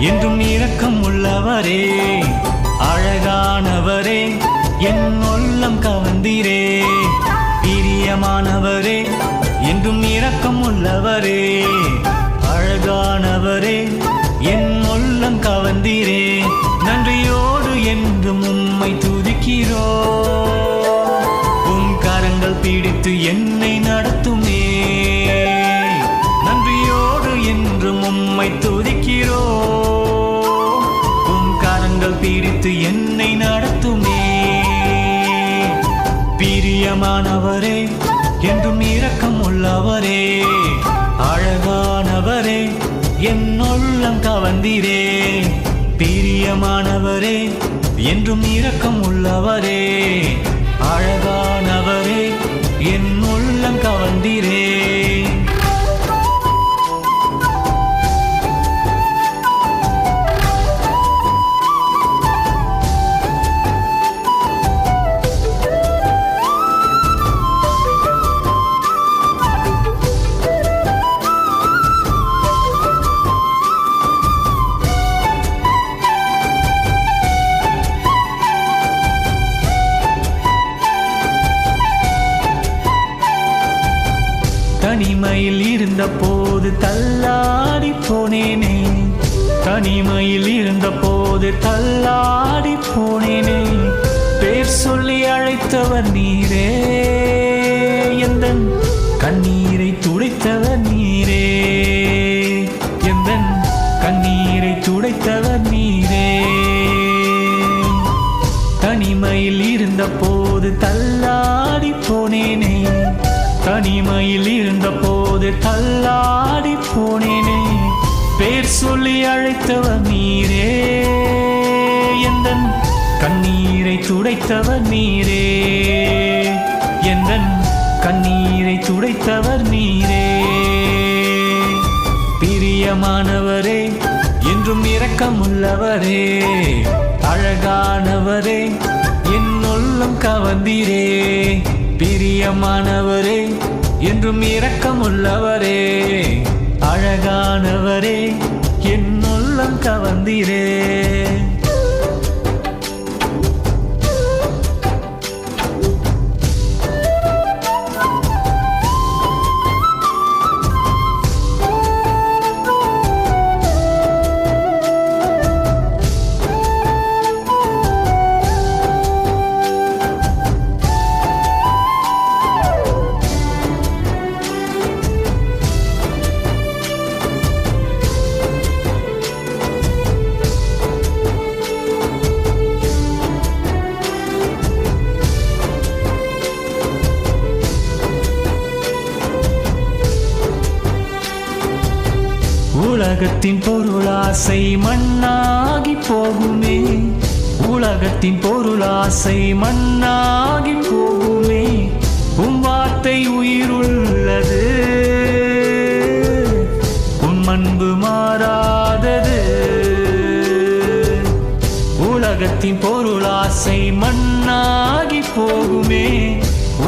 என்றும் இரக்கம் உள்ளவரே, அழகானவரே, என் உள்ளம் கவர்ந்தீரே. பிரியமானவரே, என்றும் இரக்கம் உள்ளவரே, அழகானவரே, என் உள்ளம் கவர்ந்தீரே. நன்றியோடு என்றும் உம்மை துதிக்கிறோம். உம் கரங்கள் பிடித்து என்னை நடத்துமே. நன்றியோடு என்றும் உம்மை துதிக்கிறோம். உம் கரங்கள் பிடித்து என்னை நடத்துமே. பிரியமானவரே, என்றும் இரக்கம் உள்ளவரே, அழகானவரே, என் உள்ளம் கவர்ந்தீரே. பிரியமானவரே, என்றும் இரக்கம் உள்ளவரே, அழகானவரே, என் உள்ளம் கவர்ந்தீரே. தனிமையில் இருந்த போது தள்ளாடி போனேனே, தனிமையில் இருந்த போது தள்ளாடி போனேனே. பேர் சொல்லி அழைத்தவர் நீரே, எந்தன் கண்ணீரை துடைத்தவர் நீரே, எந்தன் கண்ணீரை துடைத்தவர் நீரே. தனிமையில் இருந்த போது தள்ளாடி போனேனே, தனிமையில் இருந்த போது தள்ளாடி போனேனே. பேர் சொல்லி அழைத்தவர் நீரே, எந்தன் கண்ணீரை துடைத்தவர் நீரே, எந்தன் கண்ணீரை துடைத்தவர் நீரே. பிரியமானவரே, என்றும் இரக்கமுள்ளவரே, அழகானவரே, என் உள்ளம் கவர்ந்தீரே. பிரியமானவரே, என்றும் இரக்கமுள்ளவரே, அழகானவரே, என் உள்ளம் கவர்ந்தீரே. உலகத்தின் பொருளாசை மண்ணாகி போகுமே, உலகத்தின் பொருளாசை மண்ணாகி போகுமே. உம் வார்த்தை உயிருள்ளது, உம் அன்பு மாறாதது. உலகத்தின் பொருளாசை மண்ணாகி போகுமே,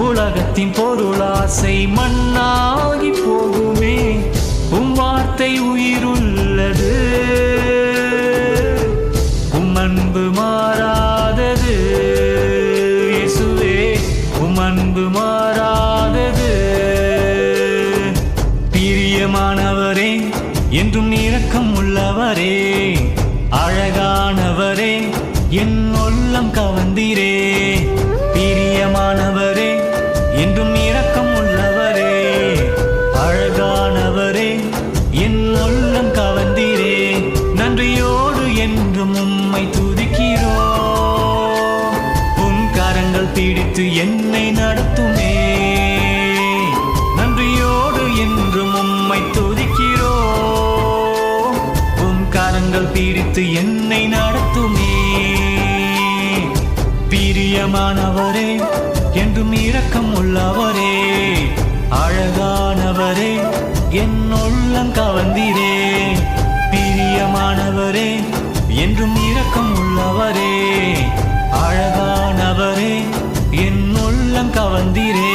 உலகத்தின் பொருளாசை மண்ணாகி போகுமே. உம் வார்த்தை உயிருள்ளது, உம் அன்பு மாறாதது. இயேசுவே, உம் அன்பு மாறாதது. பிரியமானவரே, என்றும் இரக்கம் உள்ளவரே, அழகானவரே, என் உள்ளம் கவர்ந்தீரே. பிரியமானவரே, என்றும் இரக்கம் உள்ளவரே, அழகானவரே, என் உள்ளம் கவர்ந்தீரே. நன்றியோடு என்றும் உம்மை துதிக்கிறோம். உம் கரங்கள் பிடித்து என்னை நடத்துமே. நன்றியோடு என்றும் உம்மை துதிக்கிறோம். உம் கரங்கள் பிடித்து என்னை நடத்துமே. பிரியமானவரே, என்றும் இரக்கம் உள்ளவரே, அழகானவரே, என் உள்ளம் கவர்ந்தீரே. பிரியமானவரே, என்றும் இரக்கம் உள்ளவரே, அழகானவரே, என் உள்ளம் கவர்ந்தீரே.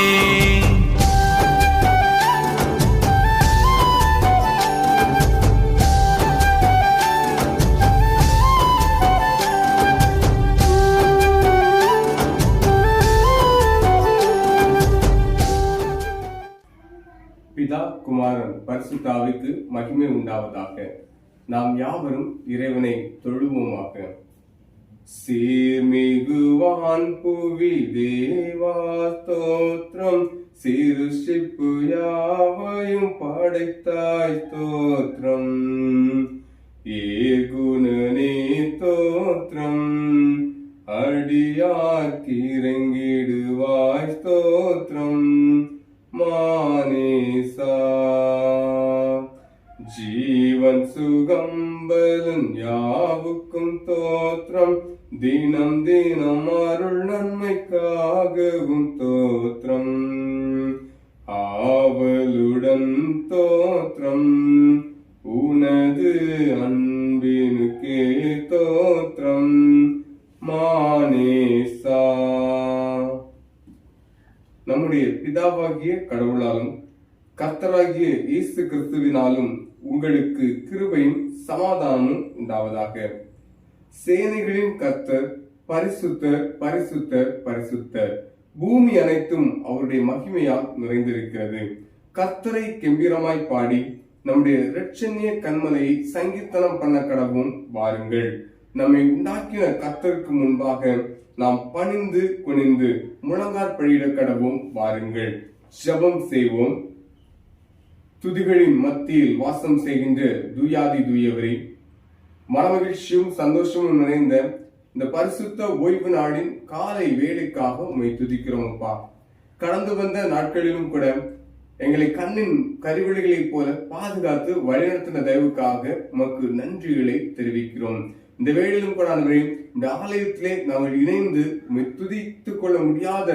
குமாரன் பரிசுத்த ஆவிக்கு மகிமை உண்டாவதாக. நாம் யாவரும் இறைவனை தொழுவோமாக. சீர்மிகுவான் புவி தேவா ஸ்தோத்திரம், சிருஷ்டிப்பு யாவையும் படைத்தாய் ஸ்தோத்திரம், ஏகுணனே ஸ்தோத்திரம், அடியார்க்கிரங்கிடுவாய் ஸ்தோத்திரம், மானேசா. ஜீவன் சுகம் பலன் யாவுக்கும் தோத்திரம், தினம் தினம் அருள் நன்மைக்காகவும் தோத்திரம், ஆவலுடன் தோத்திரம், உனது அன்பினுக்கே தோத்திரம், மானேசா. நம்முடைய பிதாவாகிய கடவுளாலும் கர்த்தராகிய இயேசு கிறிஸ்துவினாலும் உங்களுக்கு கிருபையும் சமாதானமும் உண்டாவதாக. சேனைகளின் கர்த்தர் பரிசுத்தர், பரிசுத்தர், பரிசுத்தர். பூமி அனைத்தும் அவருடைய மகிமையால் நிறைந்திருக்கிறது. கர்த்தரை கெம்பீரமாய் பாடி நம்முடைய இரட்சணிய கன்மலையை சங்கீர்த்தனம் பண்ண கடவும் வாருங்கள். நம்மை உண்டாக்கின கர்த்தருக்கு முன்பாக நாம் பணிந்து குனிந்து முழங்காற்படியிட கடவும் வாருங்கள். ஜெபம் செய்வோம். துதிகளின் மத்தியில் வாசம் செய்கின்ற தூயாதி தூயவரே, மனமகிழ்ச்சியும் சந்தோஷமும் நிறைந்த இந்த பரிசுத்த ஓய்வு நாளின் காலை வேலைக்காக உம்மை துதிக்கிறோம் அப்பா. கடந்து வந்த நாட்களிலும் கூட எங்களை கண்ணின் கருவிழிகளைப் போல பாதுகாத்து வழிநடத்தின தயவுக்காக உமக்கு நன்றிகளை தெரிவிக்கிறோம். இந்த வேளையிலும் கூட இந்த ஆலயத்திலே நாங்கள் இணைந்து துதித்துக் கொள்ள முடியாத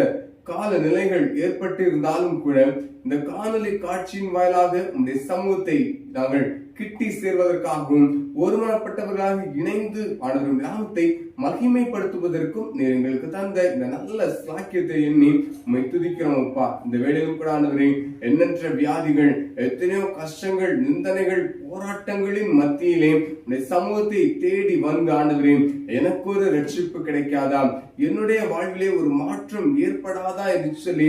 கால நிலைகள் ஏற்பட்டு இருந்தாலும் கூட இந்த காணொலி காட்சியின் வாயிலாக இந்த சமூகத்தை நாங்கள் கிட்டி சேர்வதற்காகவும் ஒருமனப்பட்டவர்களாக இணைந்து ஆண்டவரின் நாமத்தை மகிமைப்படுத்துவதற்கும் நீர் எங்களுக்கு தந்த இந்த நல்ல சாக்கியத்தை எண்ணி உம்மை துதிக்கிறோம் அப்பா. இந்த வேளையிலும் கூட ஆண்டவரே, எண்ணற்ற வியாதிகள், எத்தனையோ கஷ்டங்கள், நிந்தனைகள், போராட்டங்களின் மத்தியிலே இந்த சமூகத்தை தேடி வந்து ஆண்டவரே, எனக்கு ஒரு ரட்சிப்பு கிடைக்காதா, என்னுடைய வாழ்விலே ஒரு மாற்றம் ஏற்படாதா என்று சொல்லி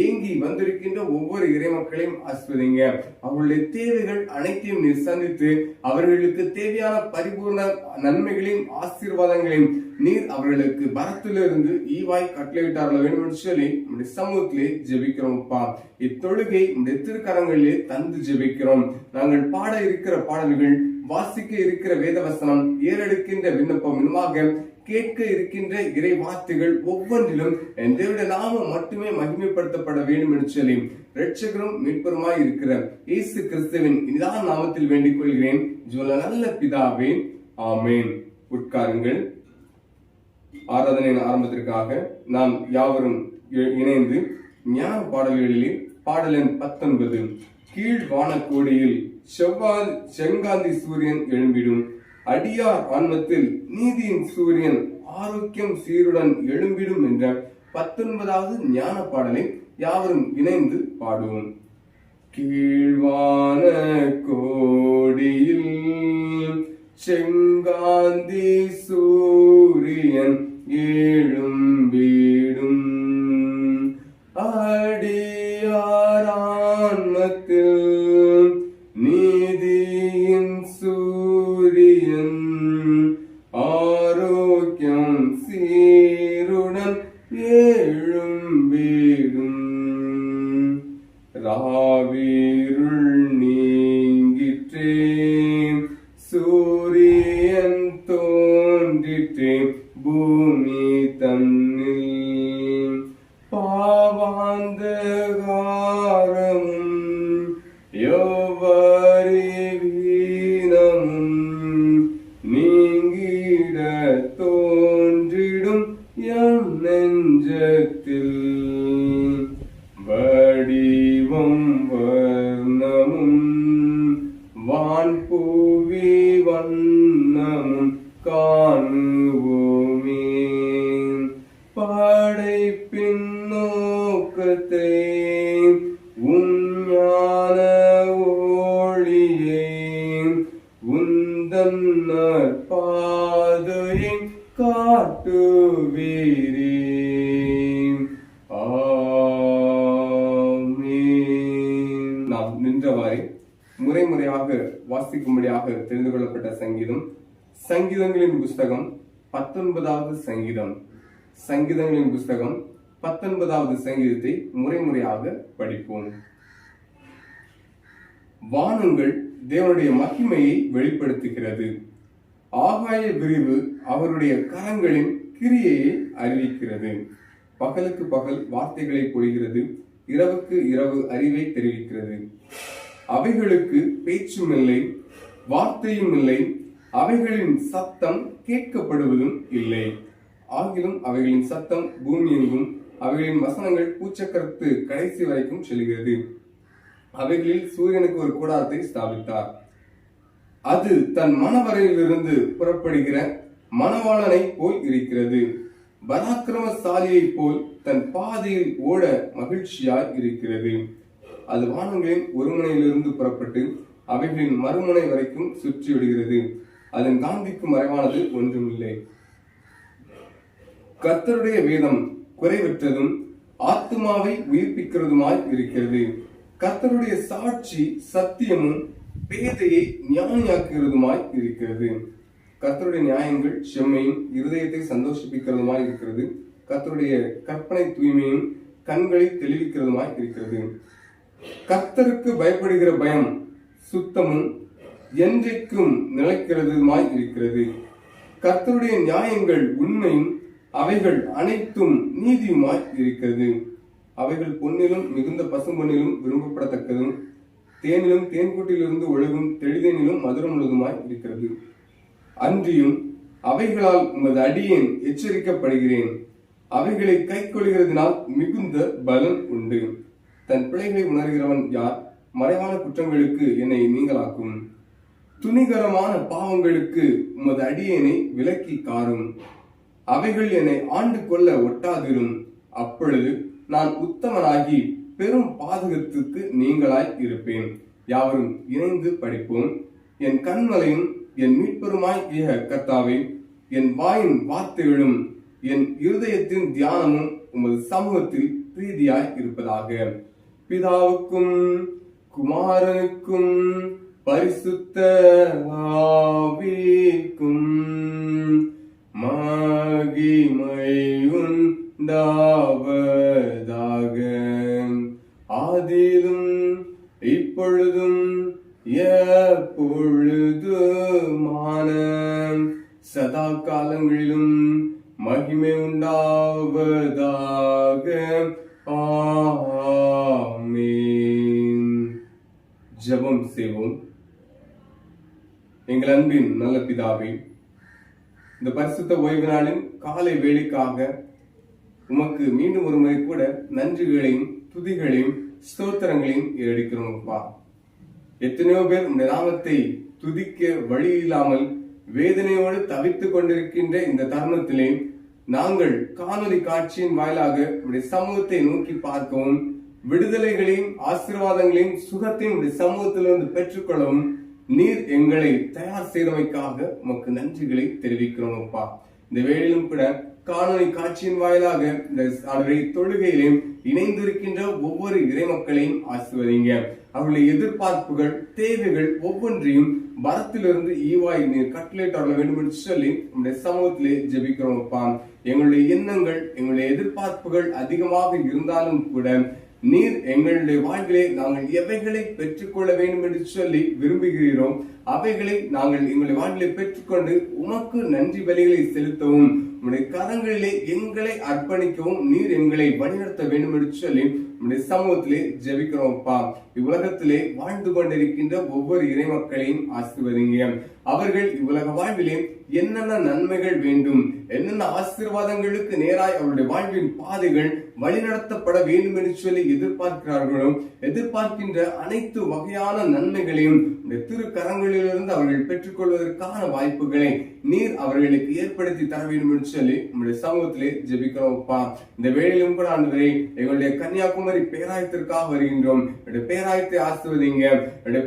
ஏங்கி வந்திருக்கின்ற ஒவ்வொரு இறைமக்களையும் ஆஸ்வதிங்க. அவர்களுடைய தேவைகள் அனைத்தையும் நீர் சந்தித்து அவர்களுக்கு தேவையான பரிபூர்ண நன்மைகளையும் ஆசீர்வாதங்களையும் நீர் அவர்களுக்கு பரத்திலிருந்து ஈவாய் கட்டளையிட்டார்கள் வேண்டும் என்று சொல்லி நம்முடைய சமூகத்திலே ஜெபிக்கிறோம்ப்பா. இத்தொழுகை நம்முடைய திருக்கரங்களிலே தந்து ஜெபிக்கிறோம். நாங்கள் பாட இருக்கிற பாடல்கள், வாசிக்க இருக்கிற வேதவசனம், ஏறெடுக்கின்ற விண்ணப்பம், இன்னுமாக கேட்க இருக்கின்ற இறை வார்த்தைகள் ஒவ்வொன்றிலும் என் தேவனுடைய நாமம் மட்டுமே மகிமைப்படுத்தப்பட வேண்டும் என்று சொல்லி இரட்சகரும் மீட்பருமாய் இருக்கிற இயேசு கிறிஸ்துவின் இனிதான நாமத்தில் வேண்டிக் கொள்கிறேன். நல்ல பிதாவே, ஆமேன். உட்காருங்கள். ஆராதனையின் ஆரம்பத்திற்காக நாம் யாவரும் இணைந்து ஞான பாடல்களிலே பாடலன் 19, கீழ் வானக்கோடியில் செங்காந்தி சூரியன் எழும்பிடும், அடியார் ஆன்மத்தில் நீதியின் சூரியன் ஆரோக்கியம் சீருடன் எழும்பிடும் என்ற 19வது ஞான பாடலை யாவரும் இணைந்து பாடுவோம். கீழ்வான கோடியில் செங்காந்தி சூரியன் எழும்பிடும், அடியார் ஆன்மத்தில் நீதியின் சூரியன் ஆரோக்கியம் சீருடன் எழும்பிடும், ராவீருள் நீங்கிற்றே சூரியன் தோன்றிற்றே பூமி தன்னில், பாவாந்தகாரமும் யோவரி வீணமும் நீங்கிட தோன்றிடும் எம் நெஞ்சத்தில், வடிவம் வர்ணமும் வான்பூவி வண்ணமும் காணுவோமே, படைப்பின் நோக்கத்தை உஞ்ஞான ஒளியை உந்தன் பாதையை காட்டுவீரே. ஆமென். நாம் நின்றவாறே முறையாக வாசிக்கும்படியாக தெரிந்து கொள்ளப்பட்ட சங்கீதம் சங்கீதங்களின் புஸ்தகம் 19வது சங்கீதம். சங்கீதங்களின் புஸ்தகம் 19வது சங்கீதத்தை முறையாக படிப்போம். வானங்கள் தேவனுடைய மகிமையை வெளிப்படுத்துகிறது. ஆகாய விரிவு அவருடைய கரங்களின் கிரியையை அறிவிக்கிறது. பகலுக்கு பகல் வார்த்தைகளை பொழிகிறது, இரவுக்கு இரவு அறிவை தெரிவிக்கிறது. அவைகளுக்கு பேச்சும் இல்லை, வார்த்தையும் இல்லை, அவைகளின் சத்தம் கேட்கப்படுவதும் இல்லை. ஆகிலும் அவைகளின் சத்தம் பூமி எங்கும், அவைகளின் வசனங்கள் பூச்சக்கரத்து கடைசி வரைக்கும் செல்கிறது. அவைகளில் சூரியனுக்கு ஒரு கூடாரத்தை ஸ்தாபித்தார். அது தன் மணவரையிலிருந்து புறப்படுகிற மணவாளனை போல் இருக்கிறது. பராக்கிரமசாலியை போல் தன் பாதையில் ஓட மகிழ்ச்சியாய் இருக்கிறது. அது வானங்களின் ஒரு முனையிலிருந்து புறப்பட்டு அவைகளின் மறுமுனை வரைக்கும் சுற்றி விடுகிறது. அதன் காந்திக்கு மறைவானது ஒன்றுமில்லை. கர்த்தருடைய வேதம் குறைவற்றதும் ஆத்துமாவை உயிர்ப்பிக்கிறதுமாய் இருக்கிறது. கர்த்தருடைய சாட்சி சத்தியமும் பேதையை ஞானியாக்குகிறதுமாய் இருக்கிறது. கர்த்தருடைய நியாயங்கள் செம்மையும் இருதயத்தை சந்தோஷிப்பிக்கிறதுமாய் இருக்கிறது. கர்த்தருடைய கற்பனை தூய்மையும் கண்களை தெளிவிக்கிறதுமாய் இருக்கிறது. கர்த்தருக்கு பயப்படுகிற பயம் சுத்தமும் என்றைக்கும் நிலைக்கிறதுமாய் இருக்கிறது. கர்த்தருடைய நியாயங்கள் உண்மையும் அவைகள் அனைத்தும் நீதியுமாய் இருக்கிறது. அவைகள் பொன்னிலும் மிகுந்த பசும்பொன்னிலும் விரும்பப்படத்தக்கதும் தேனிலும் தேன்கூட்டிலிருந்து ஒழுகும் தெளிதேனிலும் மதுரம் உள்ளதுமாய் இருக்கிறது. அன்றியும் அவைகளால் உமது அடியேன் எச்சரிக்கப்படுகிறேன். அவைகளை கை கொள்கிறதினால் மிகுந்த பலன் உண்டு. தன் பிழைகளை உணர்கிறவன் யார்? மறைவான குற்றங்களுக்கு என்னை நீங்களாக்கும். துணிகரமான பாவங்களுக்கு உமது அடியேனை விலக்கி காரும். அவைகள் என்னை ஆண்டு கொள்ள ஒட்டாதிரும். அப்பொழுது நான் உத்தமனாகி பெரும் பாதகத்துக்கு நீங்களாய் இருப்பேன். யாவரும் இணைந்து படிப்போம். என் கண்மலையும் என் மீட்பெருமாய் கர்த்தாவே, என் வாயின் வார்த்தைகளும் என் இருதயத்தின் தியானமும் உமது சமூகத்தில் பிரீதியாய் இருப்பதாக. பிதாவுக்கும் குமாரனுக்கும் பரிசுத்த ஆவிக்கும் மகிமையுண்டாவதாக. ஆதியிலும் இப்பொழுதும் எப்பொழுதுமான சதா காலங்களிலும் மகிமை உண்டாவதாக. ஆமென். ஜெபம் செய்வோம். எங்கள் அன்பின் நல்ல பிதாவே, இந்த பரிசுத்த ஓய்வு நாளின் காலை வேளைக்காக உமக்கு மீண்டும் ஒரு முறை கூட நன்றிகளையும் துதிகளையும் ஸ்தோத்திரங்களையும் ஏறெடுக்கிறோம்ப்பா. எத்தனையோ பேர் உடைய நாமத்தை துதிக்க வழி இல்லாமல் வேதனையோடு தவித்துக் கொண்டிருக்கின்ற இந்த தருணத்திலே நாங்கள் காணொலி காட்சியின் வாயிலாக உடைய சமூகத்தை நோக்கி பார்க்கவும், விடுதலைகளையும் ஆசீர்வாதங்களையும் சுகத்தையும் உடைய சமூகத்திலிருந்து பெற்றுக்கொள்ளவும் நீர் எங்களை தயார் செய்தமைக்காக உமக்கு நன்றிகளை தெரிவிக்கிறோம் அப்பா. இந்த வேளையிலும் கூட காணொலி காட்சியின் வாயிலாக இந்த தொழுகையிலும் இணைந்திருக்கின்ற ஒவ்வொரு இறைமக்களையும் ஆசீர்வதிங்க. அவர்களுடைய எதிர்பார்ப்புகள் தேவைகள் ஒவ்வொன்றையும் வரத்திலிருந்து ஈவாய் நீர் கட்டளையிட்டு வரல வேண்டும் என்று சொல்லி நம்முடைய சமூகத்திலே ஜெபிக்கிறோம் அப்பா. எங்களுடைய எண்ணங்கள் எங்களுடைய எதிர்பார்ப்புகள் அதிகமாக இருந்தாலும் கூட நீர் எங்களுடைய வாழ்விலே நாங்கள் எவைகளை பெற்றுக்கொள்ள வேண்டும் என்று சொல்லி விரும்புகிறோம், அவைகளை நாங்கள் எங்களுடைய வாழ்விலே பெற்றுக்கொண்டு உமக்கு நன்றி பலிகளை செலுத்தவும் உங்களுடைய கரங்களிலே எங்களை அர்ப்பணிக்கவும் நீர் எங்களை வழிநடத்த வேண்டும் என்று சொல்லி நம்முடைய சமூகத்திலே ஜெபிக்கிறோம் அப்பா. இவ்வுலகத்திலே வாழ்ந்து கொண்டிருக்கின்ற ஒவ்வொரு இறைமக்களையும் ஆசீர்வதிங்க. அவர்கள் இவ்வுலக வாழ்விலே என்னென்ன நன்மைகள் வேண்டும், என்னென்ன ஆசீர்வாதங்களுக்கு நேராய் அவருடைய வாழ்வின் பாதைகள் வழிநடத்தப்பட வேண்டும் என்று சொல்லி எதிர்பார்க்கிறார்களோ, எதிர்பார்க்கின்ற அனைத்து வகையான நன்மைகளையும் திரு கரங்களிலிருந்து அவர்கள் பெற்றுக்கொள்வதற்கான வாய்ப்புகளை நீர் அவர்களுக்கு ஏற்படுத்தி தர வேண்டும் என்று சொல்லி நம்முடைய சமூகத்திலே ஜெபிக்கிறோம் அப்பா. இந்த வேளையிலும் கூட ஆண்டவரே, எங்களுடைய கன்னியாகுமரி பேராயத்திற்காக வருகின்றோம். பேராயத்தை ஆசிர்வதிங்க.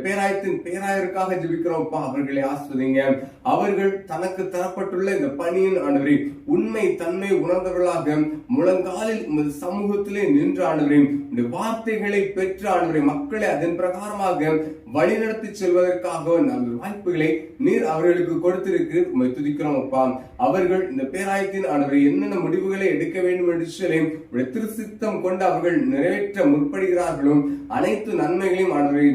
பேராயத்தின் பேராயருக்காக ஜெபிக்கிறோம் அப்பா. அவர்களை ஆசிர்வதிங்க. அவர்கள் தனக்கு தரப்பட்டுள்ள இந்த பணியின் ஆண்டவரே உண்மை தன்மை உணர்ந்தவர்களாக முழங்காலில் உமது சமூகத்திலே நின்று ஆண்டவரே இந்த வார்த்தைகளை பெற்று ஆண்டவரே மக்களை அதன் பிரகாரமாக வழிநடத்தி செல்வதற்காக நல்ல வாய்ப்புகளை நீர் அவர்களுக்கு கொடுத்திருக்கு உம்மை துதிக்கிறோம் அப்பா. அவர்கள் இந்த பேராயத்தின் ஆண்டவரை என்னென்ன முடிவுகளை எடுக்க வேண்டும் என்று சொல்லி திருசித்தம் கொண்டு அவர்கள் நிறைவேற்ற முற்படுகிறார்களோ அனைத்து நன்மைகளையும் ஆண்டவரை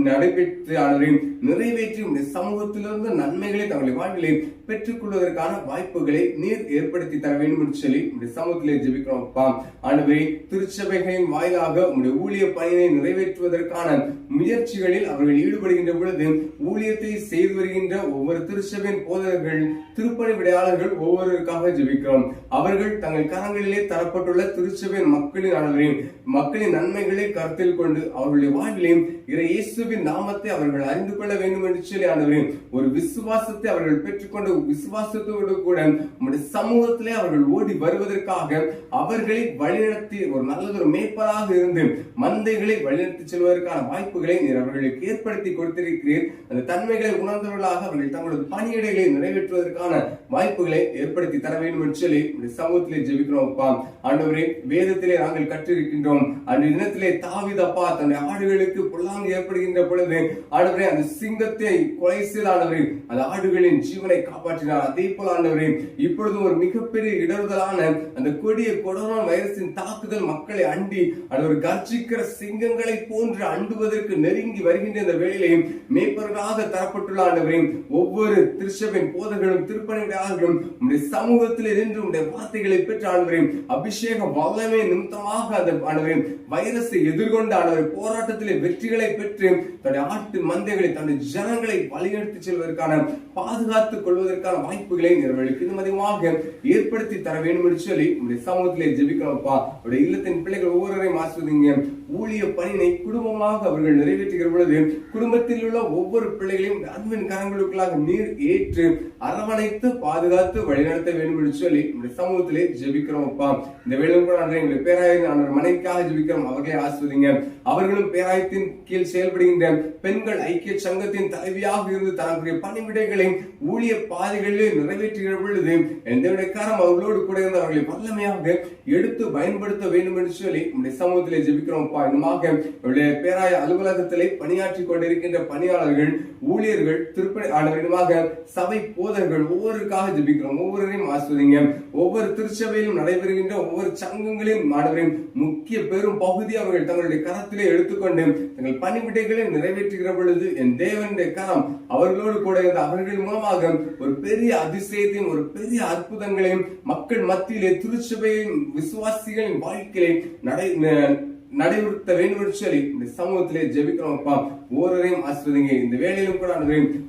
நடைபெற்று ஆண்டவரை நிறைவேற்றி உடைய சமூகத்திலிருந்து நன்மைகளை தங்களுடைய வாழ்விலை பெற்றுக் கொள்வதற்கான வாய்ப்புகளை நீர் ஏற்படுத்தி தர வேண்டும் என்று சொல்லி உடைய சமூகத்திலே ஜெபிக்கிறோம் அப்பா. ஆண்டவரை திருச்சபைகளின் வாயிலாக உடைய ஊழிய பணியை நிறைவேற்றுவதற்கான முயற்சிகளில் அவர்கள் ஈடுபடுகின்ற பொழுது ஊழியத்தை செய்து வருகின்ற ஒவ்வொரு திருச்சபையின் போதகர்கள் திருப்பணி விடையாளர்கள் ஒவ்வொருவருக்காக ஜெபிக்கிறோம். அவர்கள் தங்கள் கரங்களிலே தரப்பட்டுள்ள திருச்சபையின் மக்களின் நன்மைகளை கருத்தில் கொண்டு அவர்களுடைய வாழ்விலையும் இயேசுவின் நாமத்தை அவர்கள் அறிந்து கொள்ள வேண்டும் என்று சொல்லி ஆண்டவரே ஒரு விசுவாசத்தை அவர்கள் பெற்றுக்கொண்ட விசுவாசத்தோடு கூட நம்முடைய சமூகத்திலே அவர்கள் ஓடி வருவதற்காக அவர்களை வழிநடத்தி ஒரு நல்லதொரு மேய்ப்பராக இருந்து மந்தைகளை வழிநடத்தி செல்வதற்கான வாய்ப்புகளை நீர் அவர்களுக்கு ஏற்படுத்தி கொடுத்திருக்கிறீர். அந்த தன்மைகளை உணர்ந்தவர்களாக அவர்கள் தங்களது பணியிடைகளை நிறைவேற்றுவதற்கான வாய்ப்புகளை ஏற்படுத்தி தர வேண்டும் என்று சொல்லி சமூகத்திலே ஜெபிக்கிறோம் அப்பா. ஆண்டவரே வேதத்திலே நாங்கள் கற்றிருக்கின்றோம். அந்த தினத்திலே தாவீது அப்பா தன்னுடைய ஆடுகளுக்கு பொல்லாங்கு ஏற்படுகின்ற பொழுது ஆண்டவரே அந்த சிங்கத்தை கொலை செய்த ஆண்டவரே அந்த ஆடுகளின் ஜீவனை காப்பாற்றினார். அதே போல ஆண்டவரே இப்பொழுது ஒரு மிகப்பெரிய இடறுதலான அந்த கொடிய கொரோனா வைரஸின் தாக்குதல் மக்களை அண்டி ஒரு கர்ஜிக்கிற சிங்கங்களை போன்று அண்டுவதற்கு நெருங்கி வருகின்ற இந்த வேளையிலையும் மேய்ப்பர்களாக தரப்பட்டுள்ள ஆண்டவரே ஒவ்வொரு திருச்சபையின் போதகர்களும் திருப்பணியாளர்களும் உடைய சமூகத்தில் நின்று உடைய வார்த்தைகளை பெற்ற ஆண்டவரே அபிஷேக வல்லமை நிமித்தமாக அந்த ஆண்டவரே வைரஸை எதிர்கொண்ட ஆண்டவரே போராட்டத்திலே வெற்றிகளை பெற்று தன்னுடைய ஆட்டு மந்தைகளை தன்னுடைய ஜனங்களை வழிநடத்தி செல்வதற்கான பாதுகாத்துக் கொள்வதற்கான வாய்ப்புகளை அவர்களுக்கு இன்னும் அதிகமாக ஏற்படுத்தி தர வேண்டும் என்று சொல்லி உடைய சமூகத்திலே ஜெபிக்கிறோம்ப்பா. அவருடைய இல்லத்தின் பிள்ளைகள் ஒவ்வொருவரையும் ஆசிர்வதிங்க. ஊழிய பணியை குடும்பமாக அவர்கள் நிறைவேற்றுகிற பொழுது குடும்பத்தில் உள்ள ஒவ்வொரு பிள்ளைகளையும் அன்பின் கரங்களுக்குள்ளாக நீர் ஏற்று அரவணைத்து பாதுகாத்து வழிநடத்த வேண்டும் என்று சொல்லி உடைய சமூகத்திலே ஜெபிக்கிறோம் அப்பா. இந்த வேளையும் கூட எங்களுடைய பேராயத்தின் மனைவிக்காக ஜெபிக்கிறோம். அவர்களை ஆசிர்வதிங்க. அவர்களும் பேராயத்தின் கீழ் செயல்படுகின்ற பெண்கள் ஐக்கிய சங்கத்தின் தலைவியாக இருந்து தனக்குரிய பணிவிடைகளை ஊழிய பாதைகளிலே நிறைவேற்றுகிற பொழுது எந்த காரம் அவர்களோடு கூட இருந்து அவர்களை வல்லமையாக எடுத்து பயன்படுத்த வேண்டும் என்று சொல்லி உடைய சமூகத்திலே ஜெபிக்கிறோம். இன்னுமாக பேராய அலுவலகத்திலே பணியாற்றி கொண்டிருக்கின்ற பணியாளர்கள் ஊழியர்கள் திருப்பணி ஆண்டவரிடமாக சபை போதகர்கள் ஒவ்வொருக்காக ஜெபிக்கிறோம். ஒவ்வொருவரையும் ஆசிர்வதிங்க. ஒவ்வொரு திருச்சபையிலும் நடைபெறுகின்ற ஒவ்வொரு சங்கங்களின் மாணவரின் முக்கிய பெரும் பகுதி அவர்கள் தங்களுடைய கரத்திலே எடுத்துக்கொண்டு தங்கள் பணிவிடைகளை நிறைவேற்றுகிற பொழுது என் தேவனுடைய கரம் அவர்களோடு கூட இருந்து அவர்கள் மூலமாக ஒரு பெரிய அதிசயத்தையும் ஒரு பெரிய அற்புதங்களையும் மக்கள் மத்தியிலே திருச்சபையின் விசுவாசிகளின் வாழ்க்கையை நடைபெறுத்த வேண்டும் என்று சொல்லி இந்த சமூகத்திலே ஜெபிக்கிறோம் அப்பா. ஒவ்வொருவரையும் ஆசிர்வதிங்க. இந்த வேளையிலும் கூட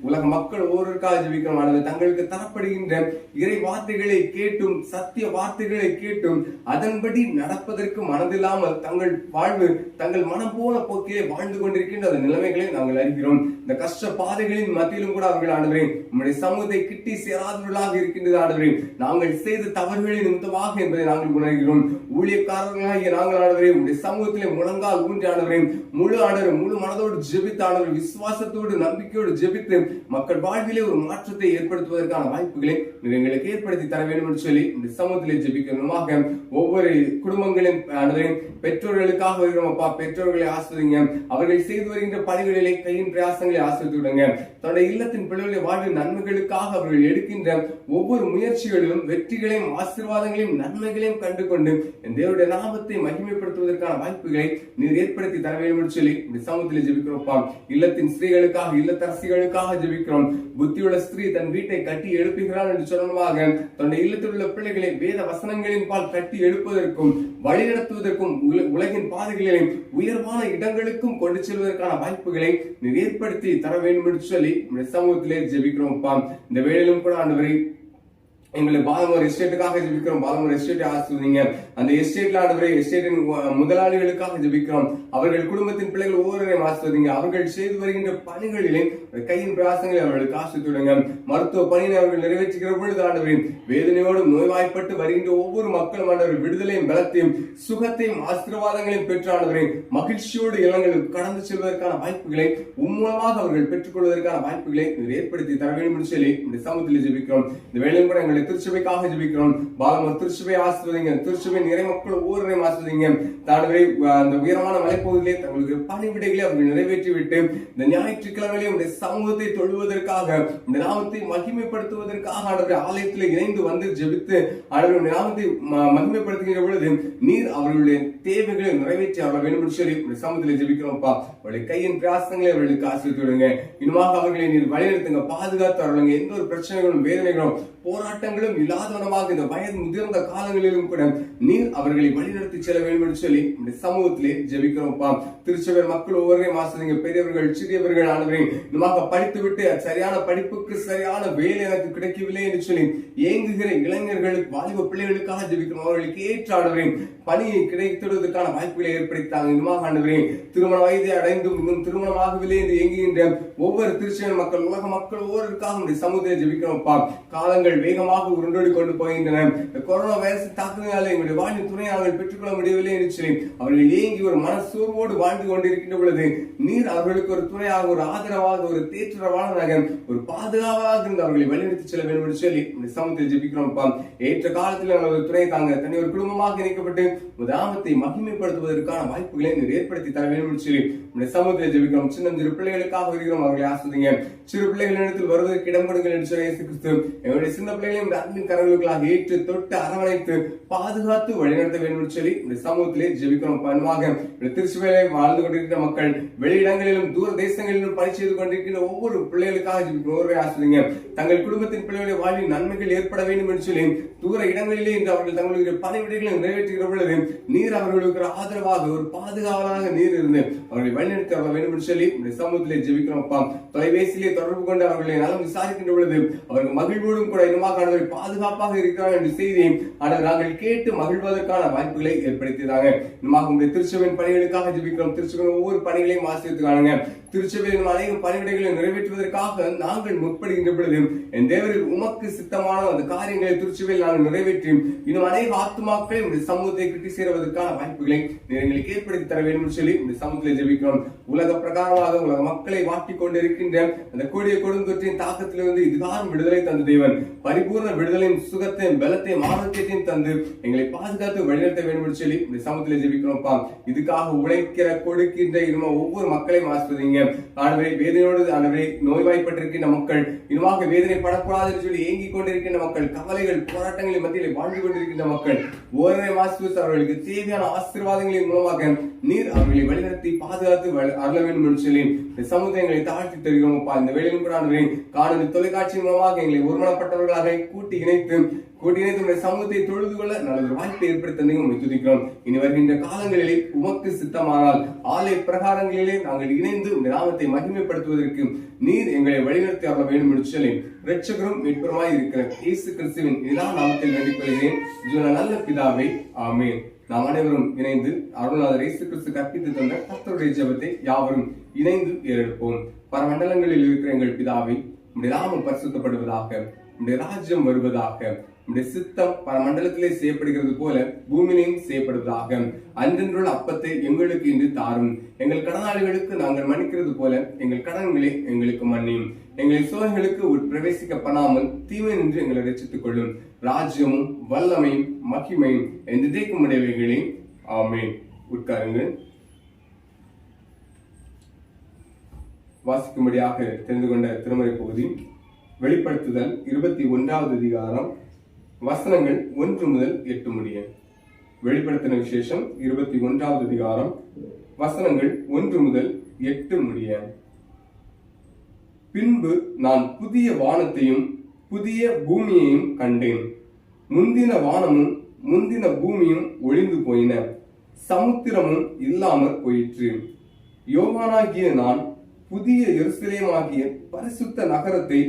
உலக மக்கள் ஒவ்வொருக்காக ஜெபிக்கிறோம். தங்களுக்கு தரப்படுகின்ற இறை வார்த்தைகளை கேட்டும் சத்திய வார்த்தைகளை கேட்டும் அதன்படி நடப்பதற்கு மனதில்லாமல் தங்கள் வாழ்வு தங்கள் மனம் போன போக்கிலே வாழ்ந்து கொண்டிருக்கின்ற அந்த நிலைமைகளை நாங்கள் அறிகிறோம். இந்த கஷ்ட பாதைகளின் மத்தியிலும் கூட அவர்கள் ஆண்டவரே நம்முடைய சமூகத்தை கிட்டி சேராதவர்களாக இருக்கின்றது ஆண்டவரே நாங்கள் செய்த தவறுகளின் நிமித்தமாக என்பதை நாங்கள் உணர்கிறோம். ஊழியக்காரர்களாகிய நாங்கள் ஆண்டவரே உங்களுடைய சமூகத்திலே முழங்கால் ஊன்றி ஆண்டவரே முழு ஆண்டவர் முழு மனதோடு ஜெபித்து ஆண்டவர் விசுவாசத்தோடு நம்பிக்கையோடு ஜெபித்து மக்கள் வாழ்விலே ஒரு மாற்றத்தை ஏற்படுத்துவதற்கான வாய்ப்புகளை எங்களுக்கு ஏற்படுத்தி தர வேண்டும் என்று சொல்லி இந்த சமூகத்திலே ஜெபிக்கிறோமாக. ஒவ்வொரு குடும்பங்களின் ஆண்டவரின் பெற்றோர்களுக்காக வருகிறோம் அப்பா. பெற்றோர்களை ஆசிர்வதிங்க. அவர்கள் செய்து வருகின்ற பணிகளிலே கையின் பிரயாசங்களை ஆசிர்வதித்து விடுங்க. தன்னுடைய இல்லத்தின் பிள்ளைகளுடைய வாழ்வின் நன்மைகளுக்காக அவர்கள் எடுக்கின்ற ஒவ்வொரு முயற்சிகளிலும் வெற்றிகளையும் ஆசீர்வாதங்களையும் நன்மைகளையும் கண்டு கொண்டு தேவனுடைய நாமத்தை மகிமைப்படுத்துவதற்கான வாய்ப்புகளை நீர் ஏற்படுத்தி தர வேண்டும் என்று சொல்லி இந்த சமூகத்தில் ஜெபிக்கிறோம். இல்லத்தின் ஸ்திரீகளுக்காக இல்லத்தரசிகளுக்காக ஜெபிக்கிறோம். புத்தியுள்ள ஸ்திரீ தன் வீட்டை கட்டி எழுப்புகிறாள் என்று சொன்னமாக தன்னுடைய இல்லத்தில் உள்ள பிள்ளைகளை வேத வசனங்களின் பால் கட்டி எழுப்புவதற்கும் வழிநடத்துவதற்கும் உலகின் பாதைகளிலும் உயர்வான இடங்களுக்கும் கொண்டு செல்வதற்கான வாய்ப்புகளை நீர் ஏற்படுத்தி தர வேண்டும் என்று சொல்லி சமூகத்திலே ஜெபிக்கிறோம். இந்த வேளையிலும் கூட ஆண்டவரை எங்களை பாலமோர் எஸ்டேட்டுக்காக ஜெபிக்கிறோம். பாலமோர் எஸ்டேட்டை ஆசிர்வதிங்க. அந்த எஸ்டேட்ல ஆண்டவரே எஸ்டேட்டின் முதலாளிகளுக்காக ஜெபிக்கிறோம். அவர்கள் குடும்பத்தின் பிள்ளைகள் ஒவ்வொருவரையும் ஆசிர்வதிங்க. அவர்கள் செய்து வருகின்ற பணிகளிலே கையின் பிரயாசங்களை அவர்களுக்கு ஆசிர்வதிங்க. மருத்துவ பணியை அவர்கள் நிறைவேற்றுகிற பொழுது ஆண்டவரே வேதனையோடும் நோய்வாய்ப்பட்டு வருகின்ற ஒவ்வொரு மக்களும் ஆண்டவர் விடுதலையும் பலத்தையும் சுகத்தையும் ஆசீர்வாதங்களையும் பெற்ற ஆண்டவரே மகிழ்ச்சியோடு இல்லங்களுக்கு கடந்து செல்வதற்கான வாய்ப்புகளை மூலமாக அவர்கள் பெற்றுக் கொள்வதற்கான வாய்ப்புகளை ஏற்படுத்தி தர வேண்டும் என்று சொல்லி இந்த சமூகத்தில் ஜெபிக்கிறோம். இந்த வேளையும் கூட எங்களுக்கு திருச்சபைக்காக ஜெபிக்கிறோம். பாலமர் திருச்சபை ஆசிர்வதிங்க. திருச்சபை நிறை மக்கள் ஒவ்வொருவரையும் ஆசிர்வதிங்க. தாண்டவரே அந்த உயரமான மலைப்பகுதியிலே தங்களுக்கு பணிவிடைகளை அவர்கள் நிறைவேற்றி விட்டு இந்த ஞாயிற்றுக்கிழமையிலே உடைய சமூகத்தை தொழுவதற்காக இந்த நாமத்தை மகிமைப்படுத்துவதற்காக ஆண்டவரே ஆலயத்தில் இணைந்து வந்து ஜெபித்து ஆண்டவருடைய நாமத்தை மகிமைப்படுத்துகிற பொழுது நீர் அவர்களுடைய தேவைகளை நிறைவேற்றி அவர்கள் வேண்டும் என்று சொல்லி உடைய சமூகத்தில் ஜெபிக்கிறோம்ப்பா. அவருடைய கையின் பிரயாசங்களை அவர்களுக்கு ஆசிரியத்து விடுங்க. இன்னுமாக அவர்களை நீர் வழிநடத்துங்க, பாதுகாத்து அவர்களுங்க. எந்த ஒரு பிரச்சனைகளும் வேதனைகளும் போராட்டங்களும் இல்லாதவனமாக இந்த வயது முதிர்ந்த காலங்களிலும் கூட நீர் அவர்களை வழிநடத்தி செல்ல வேண்டும் என்று சொல்லி சமூகத்திலே ஜெபிக்கிறோம்ப்பா. திருச்சபை மக்கள் ஒவ்வொருவரையும் ஆசிரியங்க. பெரியவர்கள் சிறியவர்கள் ஆனவரை இன்னமாக படித்து விட்டு சரியான படிப்புக்கு சரியான வேலை எனக்கு கிடைக்கவில்லை என்று சொல்லி ஏங்குகிற இளைஞர்களுக்கு வாலிப பிள்ளைகளுக்காக ஜெபிக்கிறோம். அவர்களுக்கு ஏற்ற ஆண்டவரை பணியை கிடைத்திடுவதற்கான வாய்ப்புகளை ஏற்படுத்தாங்க. இன்னமாக ஆண்டவரை திருமண வயதை அடைந்தும் இன்னும் திருமணமாகவில்லை என்று ஏங்குகின்ற ஒவ்வொரு திருச்சபை மக்கள் உலக மக்கள் ஒவ்வொருக்காக சமூகத்தை ஜெபிக்கிறோம்ப்பா. காலங்கள் வேகமாக உருண்டோடி கொண்டு போகின்றன. கொரோனா வைரஸ் தாக்குதலால் எங்களுடைய வாழ்வின் துணை நாங்கள் பெற்றுக்கொள்ள முடியவில்லை என்று சொல்லி அவர்கள் ஏங்கி ஒரு மனசோர்வோடு வாழ்ந்து கொண்டிருக்கின்ற பொழுது நீர் அவர்களுக்கு ஒரு துணையாக, ஒரு ஆதரவாக, ஒரு தேற்றரவாளராக, ஒரு பாதுகாவாக இருந்து அவர்களை வழிநடத்தி செல்ல வேண்டும் என்று சொல்லி சமூகத்தில் ஜெபிக்கிறோம்ப்பா. ஏற்ற காலத்தில் நாங்கள் ஒரு துணை தாங்க தனி ஒரு குடும்பமாக இணைக்கப்பட்டு நாமத்தை மகிமைப்படுத்துவதற்கான வாய்ப்புகளை நீர் ஏற்படுத்தி தர வேண்டும் என்று சொல்லி சமூகத்தில் ஜெபிக்கிறோம். சின்ன சிறு பிள்ளைகளுக்காக வருகிறோம். அவர்களை ஆசிரியங்க. சிறு பிள்ளைகளிடத்தில் வருவதற்கு இடம் கொடுங்கள் என்று சொல்லி இயேசு கிறிஸ்து எங்களுடைய சின்ன பிள்ளைகளையும் அன்பின் கரங்களுக்களாக ஏற்று தொட்டு அரவணைத்து பாதுகாத்து வழிநடத்த வேண்டும் என்று சொல்லி இந்த சமூகத்திலே ஜெபிக்கிறோம். பன்பாக திருச்சபையிலே வாழ்ந்து கொண்டிருக்கிற மக்கள் வெளியிடங்களிலும் தூர தேசங்களிலும் பணி செய்து கொண்டிருக்கிற ஒவ்வொரு பிள்ளைகளுக்காக ஜெபிக்கிறோம். ஒருவரை ஆசிரியங்க. தங்கள் குடும்பத்தின் பிள்ளைகளுடைய வாழ்வில் நன்மைகள் ஏற்பட வேண்டும் என்று சொல்லி தூர இடங்களிலே இன்று அவர்கள் தங்களுடைய பணிவிடைகளை நிறைவேற்றுகிற பொழுது நீர் அவர்களுக்கு ஆதரவாக, ஒரு பாதுகாவலாக நீர் இருந்து அவர்களை வழிநடத்தி வர வேண்டும் என்று சொல்லி இந்த சமூகத்திலே ஜெபிக்கிறோம்ப்பா. தொலைபேசியிலே தொடர்பு கொண்டு அவர்களை நலம் விசாரிக்கின்ற பொழுது அவர்கள் மகிழ்வோடும் கூட இன்னமாக ஆண்டவரை பாதுகாப்பாக இருக்கிறார் என்ற செய்தியை ஆனால் நாங்கள் கேட்டு மகிழ்வதற்கான வாய்ப்புகளை ஏற்படுத்தினாங்க. இன்னமாக உங்களுடைய திருச்சபையின் பணிகளுக்காக ஜெபிக்கிறோம். திருச்சபையின் ஒவ்வொரு பணிகளையும் ஆசிரியத்துக்கானுங்க. திருச்சபையின் அநேக பணிவிடைகளை நிறைவேற்றுவதற்காக நாங்கள் முற்படுகின்ற பொழுது என் தேவரில் உமக்கு சித்தமான அந்த காரியங்களை திருச்சபையில் நாங்கள் நிறைவேற்றி இன்னும் அநேக ஆத்துமாக்களை இந்த சமூகத்தை கிட்டி சேருவதற்கான வாய்ப்புகளை எங்களுக்கு ஏற்படுத்தி தர வேண்டும் சொல்லி இந்த சமூகத்தில் ஜெபிக்கிறோம். உலக பிரகாரமாக உலக மக்களை வாட்டிக் கொண்டிருக்கின்ற அந்த கொடிய கொடுந்தொற்றின் தாக்கத்திலிருந்து இதுதான் விடுதலை தந்த தேவன். பரிபூர்ண விடுதலையும் சுகத்தையும் பலத்தையும் ஆரோக்கியத்தையும் தந்து எங்களை பாதுகாத்து வழிநடத்த வேண்டும் சொல்லி இந்த சமூகத்தில் ஜெபிக்கிறோம்ப்பா. இதுக்காக உழைக்கிற கொடுக்கின்ற ஒவ்வொரு மக்களையும் ஆசிர்வதிங்க. ஆண்டவரே வேதனையோடு ஆண்டவரே நோய்வாய்ப்பட்டிருக்கின்ற மக்கள், இன்னுமாக வேதனை படக்கூடாது என்று சொல்லி ஏங்கிக் கொண்டிருக்கின்ற மக்கள், கவலைகள் போராட்டங்களின் மத்தியில் வாழ்ந்து கொண்டிருக்கின்ற மக்கள் ஒவ்வொரு ஆசிர்வதித்து அவர்களுக்கு தேவையான ஆசீர்வாதங்களின் மூலமாக நீர் அவர்களை வழிநடத்தி பாதுகாத்து அருள வேண்டும் என்று சொல்லி இந்த சமுதாயங்களை தாழ்த்தி தருகிறோம்ப்பா. இந்த வேளையிலும் கூட ஆண்டவரே காணொலி தொலைக்காட்சியின் மூலமாக எங்களை ஒருமனப்பட்டவர்களாக கூட்டி இணைத்து சமூகத்தை தொழுது கொள்ள நல்ல ஒரு வாய்ப்பை ஏற்படுத்தி துதிக்கிறோம். இனி வருகின்ற காலங்களிலே உமக்கு சித்தமானால் ஆலய பிரகாரங்களிலே நாங்கள் இணைந்து நாமத்தை மகிமைப்படுத்துவதற்கு நீர் எங்களை வழிநடத்தி அருள வேண்டும் என்று சொல்லி இரட்சகரும் மீட்பருமாய் இருக்கிற இயேசு கிறிஸ்துவின் எல்லா நாமத்தில் வேண்டிக் கொள்கிறேன். நல்ல பிதாவே, ஆமென். நாம் அனைவரும் இணைந்து அருள்நாதர் இயேசு கிறிஸ்து கற்பித்து தந்த கர்த்தருடைய ஜெபத்தை யாவரும் இணைந்து ஏறெடுப்போம். பரமண்டலங்களில் இருக்கிற எங்கள் பிதாவே, உம்முடைய நாமம் பரிசுத்தப்படுவதாக, உம்முடைய ராஜ்யம் வருவதாக, உம்முடைய சித்தம் பரமண்டலத்திலே செய்யப்படுகிறது போல பூமியிலையும் செய்யப்படுவதாக. அன்றென்றுள்ள அப்பத்தை எங்களுக்கு இன்று தாரும். எங்கள் கடனாளிகளுக்கு நாங்கள் மன்னிக்கிறது போல எங்கள் கடன்களை எங்களுக்கு மன்னியும். எங்களை சோதனைகளுக்கு பிரவேசிக்க பண்ணாமல் தீமை நின்று எங்களை ரட்சித்துக் கொள்ளும். ராஜ்யமும் வல்லமையும் மகிமையும் என்றைக்கும் உடையவைகளே, ஆமென். உட்காருங்கள். வாசிக்கும்படியாக தெரிந்து கொண்ட திருமறை பகுதி வெளிப்படுத்துதல் 21வது அதிகாரம் வசனங்கள் 1 முதல் 8 முடிய. வெளிப்படுத்தின விசேஷம் 21வது அதிகாரம் வசனங்கள் 1 முதல் 8 முடிய. பின்பு நான் புதிய வானத்தையும் புதிய பூமியையும் கண்டேன். முந்தின வானமும் முந்தின பூமியும் ஒழிந்து போயின, சமுத்திரமும் இல்லாமற் போயிற்று. யோவானாகிய நான் புதிய எருசலேமாகிய பரிசுத்த நகரத்தை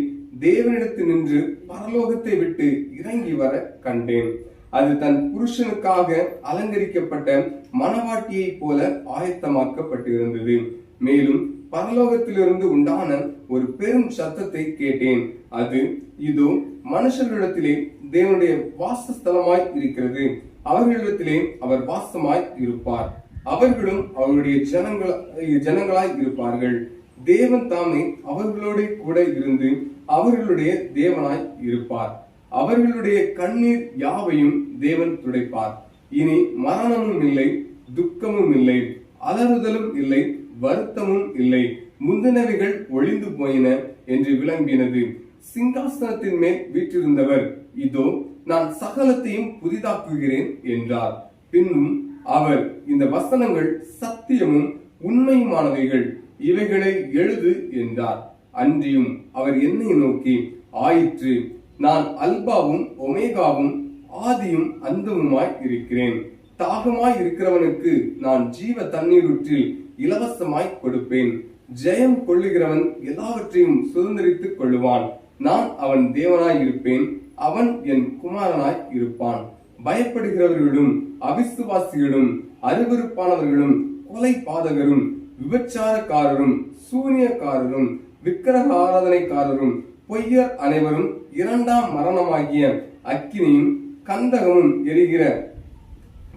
தேவனிடத்தில் நின்று பரலோகத்தை விட்டு இறங்கி வர கண்டேன். அது தன் புருஷனுக்காக அலங்கரிக்கப்பட்ட மணவாட்டியை போல ஆயத்தமாக்கப்பட்டிருந்தது. மேலும் பரலோகத்திலிருந்து உண்டான ஒரு பெரும் சத்தத்தை கேட்டேன். அது, இதோ மனுஷர்களிடத்திலே தேவனுடைய வாசஸ்தலமாய் இருக்கிறது, அவர்களிடத்திலே அவர் வாசமாய் இருப்பார், அவர்களும் அவருடைய ஜனங்களாய் இருப்பார்கள். தேவன் தாமே அவர்களோட கூட இருந்து அவர்களுடைய தேவனாய் இருப்பார். அவர்களுடைய கண்ணீர் யாவையும் தேவன் துடைப்பார். இனி மரணமும் இல்லை, துக்கமும் இல்லை, அலறுதலும் இல்லை, வருத்தமும் இல்லை, முந்தினவைகள் ஒளிந்து போயின என்று விளம்பினது. சிங்காசனத்தின் மேல் வீற்றிருந்தவர், இதோ நான் சகலத்தையும் புதிதாக்குகிறேன் என்றார். பின்னும் அவர், இந்த வசனங்கள் சத்தியமும் உண்மையுமானவைகள், இவைகளை எழுது என்றார். அன்றியும் அவர் என்னை நோக்கி, ஆயிற்று, நான் அல்பாவும் ஒமேகாவும் ஆதியும் அந்தமுமாய் இருக்கிறேன். தாகமாய் இருக்கிறவனுக்கு நான் ஜீவ தண்ணீரூற்றில் இலவசமாய் கொடுப்பேன். ஜெயம் கொள்ளுகிறவன் எல்லாவற்றையும் சுதந்திரித்துக் கொள்ளுவான். நான் அவன் தேவனாய் இருப்பேன், அவன் என் குமாரனாய் இருப்பான். பயப்படுகிறவர்களும் அவிசுவாசிகளும் அருவருப்பானவர்களும் கொலை பாதகரும் விபச்சாரக்காரரும் சூனியக்காரரும் விக்கிரக ஆராதனைக்காரரும் பொய்யர் அனைவரும் இரண்டாம் மரணமாகிய அக்கினியும் கந்தகமும் எரிகிற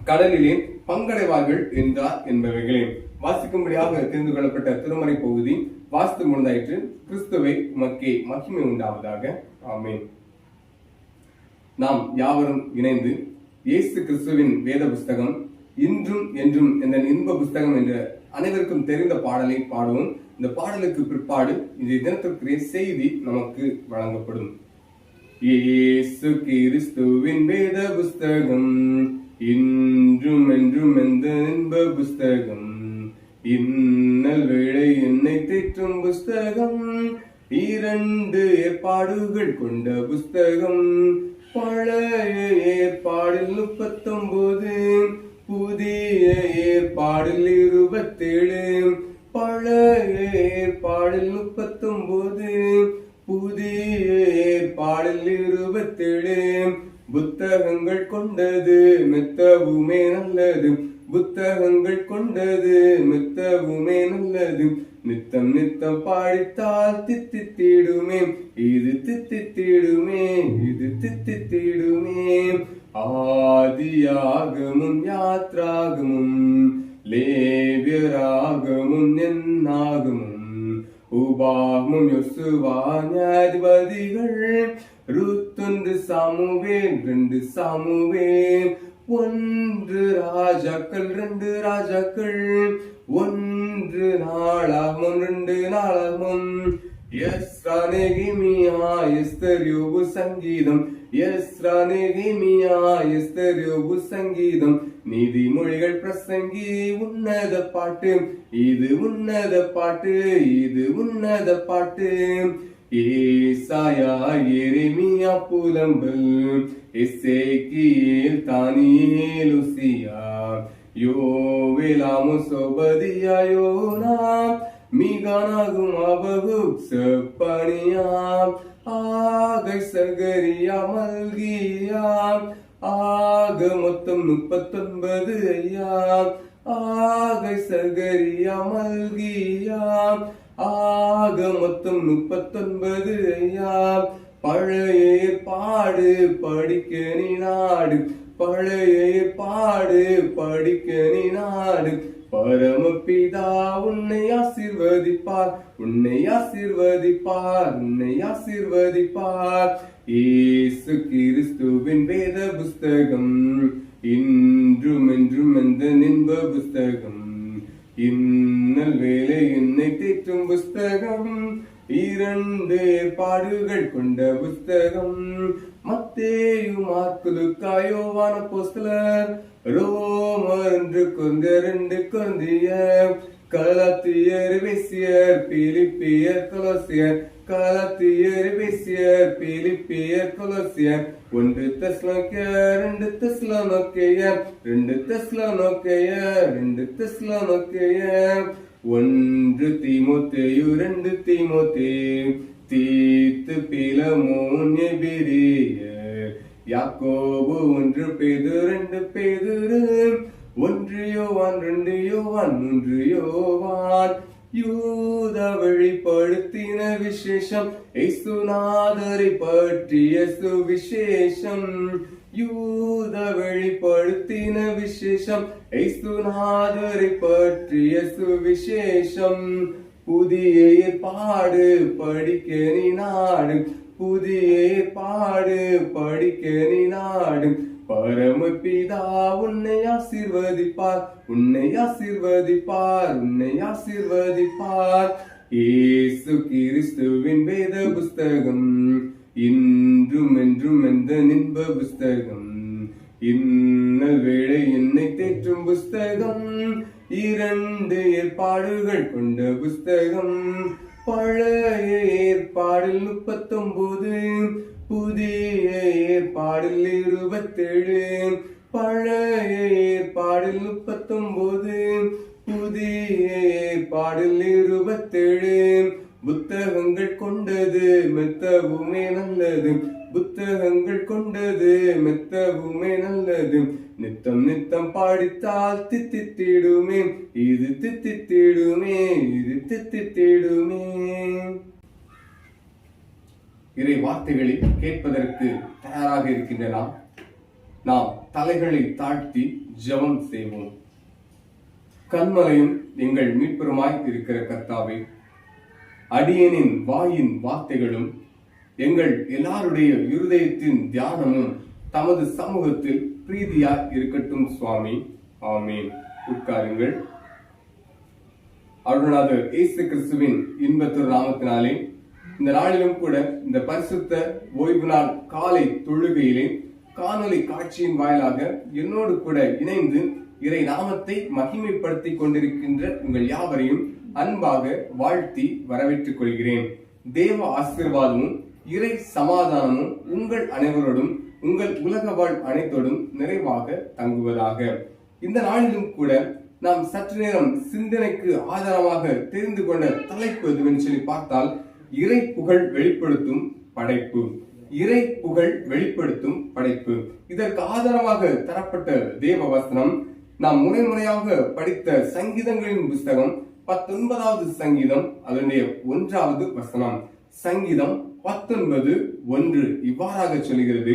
கடலிலே பங்கடைவார்கள் என்றார் என்பவைகளே. வாசிக்கும்படியாக தெரிந்து கொள்ளப்பட்ட திருமறை பகுதி வாசித்து முடிந்தாயிற்று. கிறிஸ்துவை உமக்கே மகிமை உண்டாவதாக. ஆமென். நாம் யாவரும் இணைந்து இயேசு கிறிஸ்துவின் வேத புஸ்தகம் இன்றும் என்றும் என்ற இன்ப புஸ்தகம் என்ற அனைவருக்கும் தெரிந்த பாடலை பாடுவோம். இந்த பாடலுக்கு பிற்பாடு இந்த தினத்திற்குரிய செய்தி நமக்கு வழங்கப்படும். இயேசு கிறிஸ்துவின் வேத புஸ்தகம் இன்றும் என்றும் எந்த இன்ப புஸ்தகம், இன்னல் வேளை என்னை தேற்றும் புஸ்தகம், இரண்டு ஏற்பாடுகள் கொண்ட புஸ்தகம். பழைய ஏற்பாடில் 39, புதிய ஏற்பாடில் 27. பழைய ஏற்பாடில் 39, புதிய ஏற்பாடில் 27. புத்தகங்கள் கொண்டது மெத்தவுமே நல்லது, புத்தகங்கள் கொண்டது மெத்தவுமே நல்லது. நித்தம் நித்தம் பாடித்தால் தித்தித்திடுமே, இது தித்தித்திடுமே, இது தித்தித்திடுமே. ஆதியாகமும் யாத்ராகமும் லேவியராகமும் என்னாகமும் உபாகமும் யோசுவா நியாயாதிபதிகள் ருத் 1 சாமுவேல் 2 சாமுவேல் 1 ராஜாக்கள் 2 ராஜாக்கள் 1 நாளாகமும் 2 நாளாகமும் எஸ்ரா நெகேமியா எஸ்தர் யோபு சங்கீதம் எஸ்ரா நெகேமியா எஸ்தர் யோபு சங்கீதம் நீதிமொழிகள் பிரசங்கி உன்னத பாட்டு இது உன்னத பாட்டு இது உன்னத பாட்டு. ஏசாயா எரேமியா புலம்பல் எசேக்கியேல் தானியேல் உசியா யோவேல் ஆமோஸ் ஓபதியா யோனா மீகானாகும் அபகுக் செப்பனியா ஆகை சகரியா மல்கியா ஆக மொத்தம் 39 ஐயா. ஆகை சகரியா மல்கியா ஆக மொத்தம் 39 ஐயா. பழைய ஏற்பாடு படிக்க நீ நாடு, பழைய ஏற்பாடு படிக்க நீ நாடு. பரமபிதா உன்னை ஆசீர்வதிப்பார், உன்னை ஆசீர்வதிப்பார், உன்னை ஆசீர்வதிப்பார். இயேசு கிறிஸ்துவின் வேத புஸ்தகம் இன்றும் என்றும் எந்த இன்ப புஸ்தகம், இன்னல் வேலை என்னை தேற்றும் புஸ்தகம், 2 ஏற்பாடுகள் கொண்ட புஸ்தகம். மத்தேயு மாற்கு லூக்கா யோவான் அப்போஸ்தலர் ரோமர் 1 கொரிந்தியர் 2 கொரிந்தியர் கலாத்தியர் எபேசியர் பிலிப்பியர் கொலோசியர் கலாத்தியர் எபேசியர் பிலிப்பியர் கொலோசியர் 1 தெசலோனிக்கேயர் 2 தெசலோனிக்கேயர் 2 தெசலோனிக்கேயர் 2 தெசலோனிக்கேயர் 1 தீமோத்தேயு 2 தீமோத்தேயு தீத்து பிலமோன் எபிரேயர் யாக்கோபு 1 பேதுரு 2 பேதுரு 1 யோவான் 2 யோவான் 3 யோவான். யூதா வெளிப்படுத்தின விசேஷம் இயேசுநாதரை பற்றிய சுவிசேஷம். யூதா வெளிப்படுத்தின விசேஷம் இயேசுநாதரை பற்றிய சுவிசேஷம். புதிய ஏற்பாடு படிக்க நீ நாடு, புதிய ஏற்பாடு படிக்க நீ நாடும். பரமபிதா உன்னை ஆசீர்வதிப்பார், உன்னை ஆசீர்வதிப்பார், உன்னை ஆசீர்வதிப்பார். இயேசு கிறிஸ்துவின் வேத புஸ்தகம் இன்றும் என்றும் எந்த இன்ப புஸ்தகம். இன்னல் வேளை என்னை தேற்றும் புஸ்தகம், 2 ஏற்பாடுகள் கொண்ட புஸ்தகம். பழைய ஏற்பாடில் 39, புதிய ஏற்பாடில் 27. பழைய ஏற்பாடில் 39, புதிய ஏற்பாடில் 27. புத்தகங்கள் கொண்டது மெத்தவுமே நல்லது, புத்தகங்கள் கொண்டது மெத்தவுமே நல்லது. நித்தம் நித்தம் பாடித்தால் தித்தித்திடுமே, இது தித்தித்திடுமே, இது தித்தித்திடுமே. இறை வார்த்தைகளை கேட்பதற்கு தயாராக இருக்கின்ற நாம் தலைகளை தாழ்த்தி ஜெபம் செய்வோம். கண்மலையும் எங்கள் மீட்பெருமாய் இருக்கிற கர்த்தாவே, அடியேனின் வாயின் வார்த்தைகளும் எங்கள் எல்லாருடைய இருதயத்தின் தியானமும் தமது சமூகத்தில் பிரீதியாய் இருக்கட்டும் சுவாமி. ஆமீன். உட்காருங்கள். அருள்நாதர் இயேசு கிறிஸ்துவின் இன்பத்திரு நாமத்தினாலே இந்த நாளிலும் கூட இந்த பரிசுத்த ஓய்வு நாள் காலை தொழுகையிலே காணொலி காட்சியின் வாயிலாக என்னோடு கூட இணைந்து இறை நாமத்தை மகிமைப்படுத்திக் கொண்டிருக்கின்ற உங்கள் யாவரையும் அன்பாக வாழ்த்தி வரவேற்றுக் கொள்கிறேன். தேவ ஆசீர்வாதமும் இறை சமாதானமும் உங்கள் அனைவரோடும் உங்கள் உலக வாழ் அனைத்தோடும் நிறைவாக தங்குவதாக. இந்த நாளிலும் கூட நாம் சற்று நேரம் சிந்தனைக்கு ஆதாரமாக தெரிந்து கொண்ட தலைப்பு எதுவென்று சொல்லி பார்த்தால், இறை புகழ் வெளிப்படுத்தும் படைப்பு. இறை புகழ் வெளிப்படுத்தும் படைப்பு. இதற்கு ஆதாரமாக தரப்பட்ட தேவ வசனம் நாம் முறையாக படித்த சங்கீதங்களின் புஸ்தகம் 19வது சங்கீதம் அதனுடைய 1வது வசனம். சங்கீதம் 19:1 இவ்வாறாக சொல்கிறது: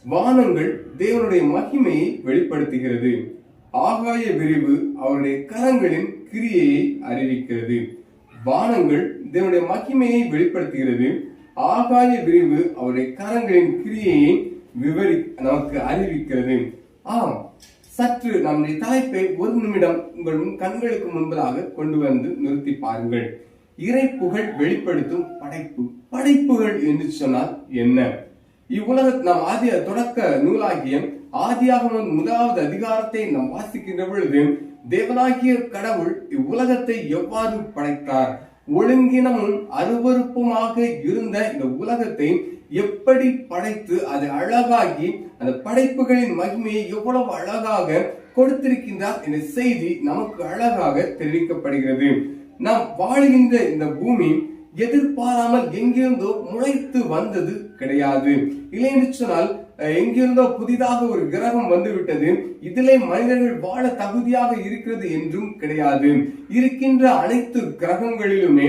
வானங்கள் தேவனுடைய மகிமையை வெளிப்படுத்துகிறது, ஆகாய விரிவு அவருடைய கரங்களின் கிரியையை அறிவிக்கிறது. வானங்கள் தேவனுடைய மகிமையை வெளிப்படுத்துகிறது, ஆகாய விரிவு அவருடைய கரங்களின் கிரியையை நமக்கு அறிவிக்கிறது. ஆம், சற்று நம்முடைய தலைப்பை ஒரு நிமிடம் உங்கள் கண்களுக்கு முன்பதாக கொண்டு வந்து நிறுத்தி பாருங்கள். இறை புகழ் வெளிப்படுத்தும் படைப்பு. படைப்புகள் என்று சொன்னால் என்ன? இவ்வுலக நாம் தொடக்க நூலாகிய ஆதியாகமம் 1வது அதிகாரத்தை நாம் வாசிக்கின்ற பொழுது, தேவனாகிய கடவுள் இவ்வுலகத்தை எவ்வாறு படைத்தார், ஒழுங்கினமும் அருவருப்புமாக இருந்த இந்த உலகத்தை எப்படி படைத்து அது அழகாகி அந்த படைப்புகளின் மகிமையை எவ்வளவு அழகாக கொடுத்திருக்கின்றார் என்ற செய்தி நமக்கு அழகாக தெரிவிக்கப்படுகிறது. நாம் வாழுகின்ற இந்த பூமி எதிர்பாராமல் எங்கிருந்தோ முளைத்து வந்தது கிடையாது. இல்லை என்று சொன்னால் எங்கிருந்தோ புதிதாக ஒரு கிரகம் வந்துவிட்டது, இதிலே மனிதர்கள் வாழ தகுதியாக இருக்கிறது என்றும் கிடையாது. இருக்கின்ற அனைத்து கிரகங்களிலுமே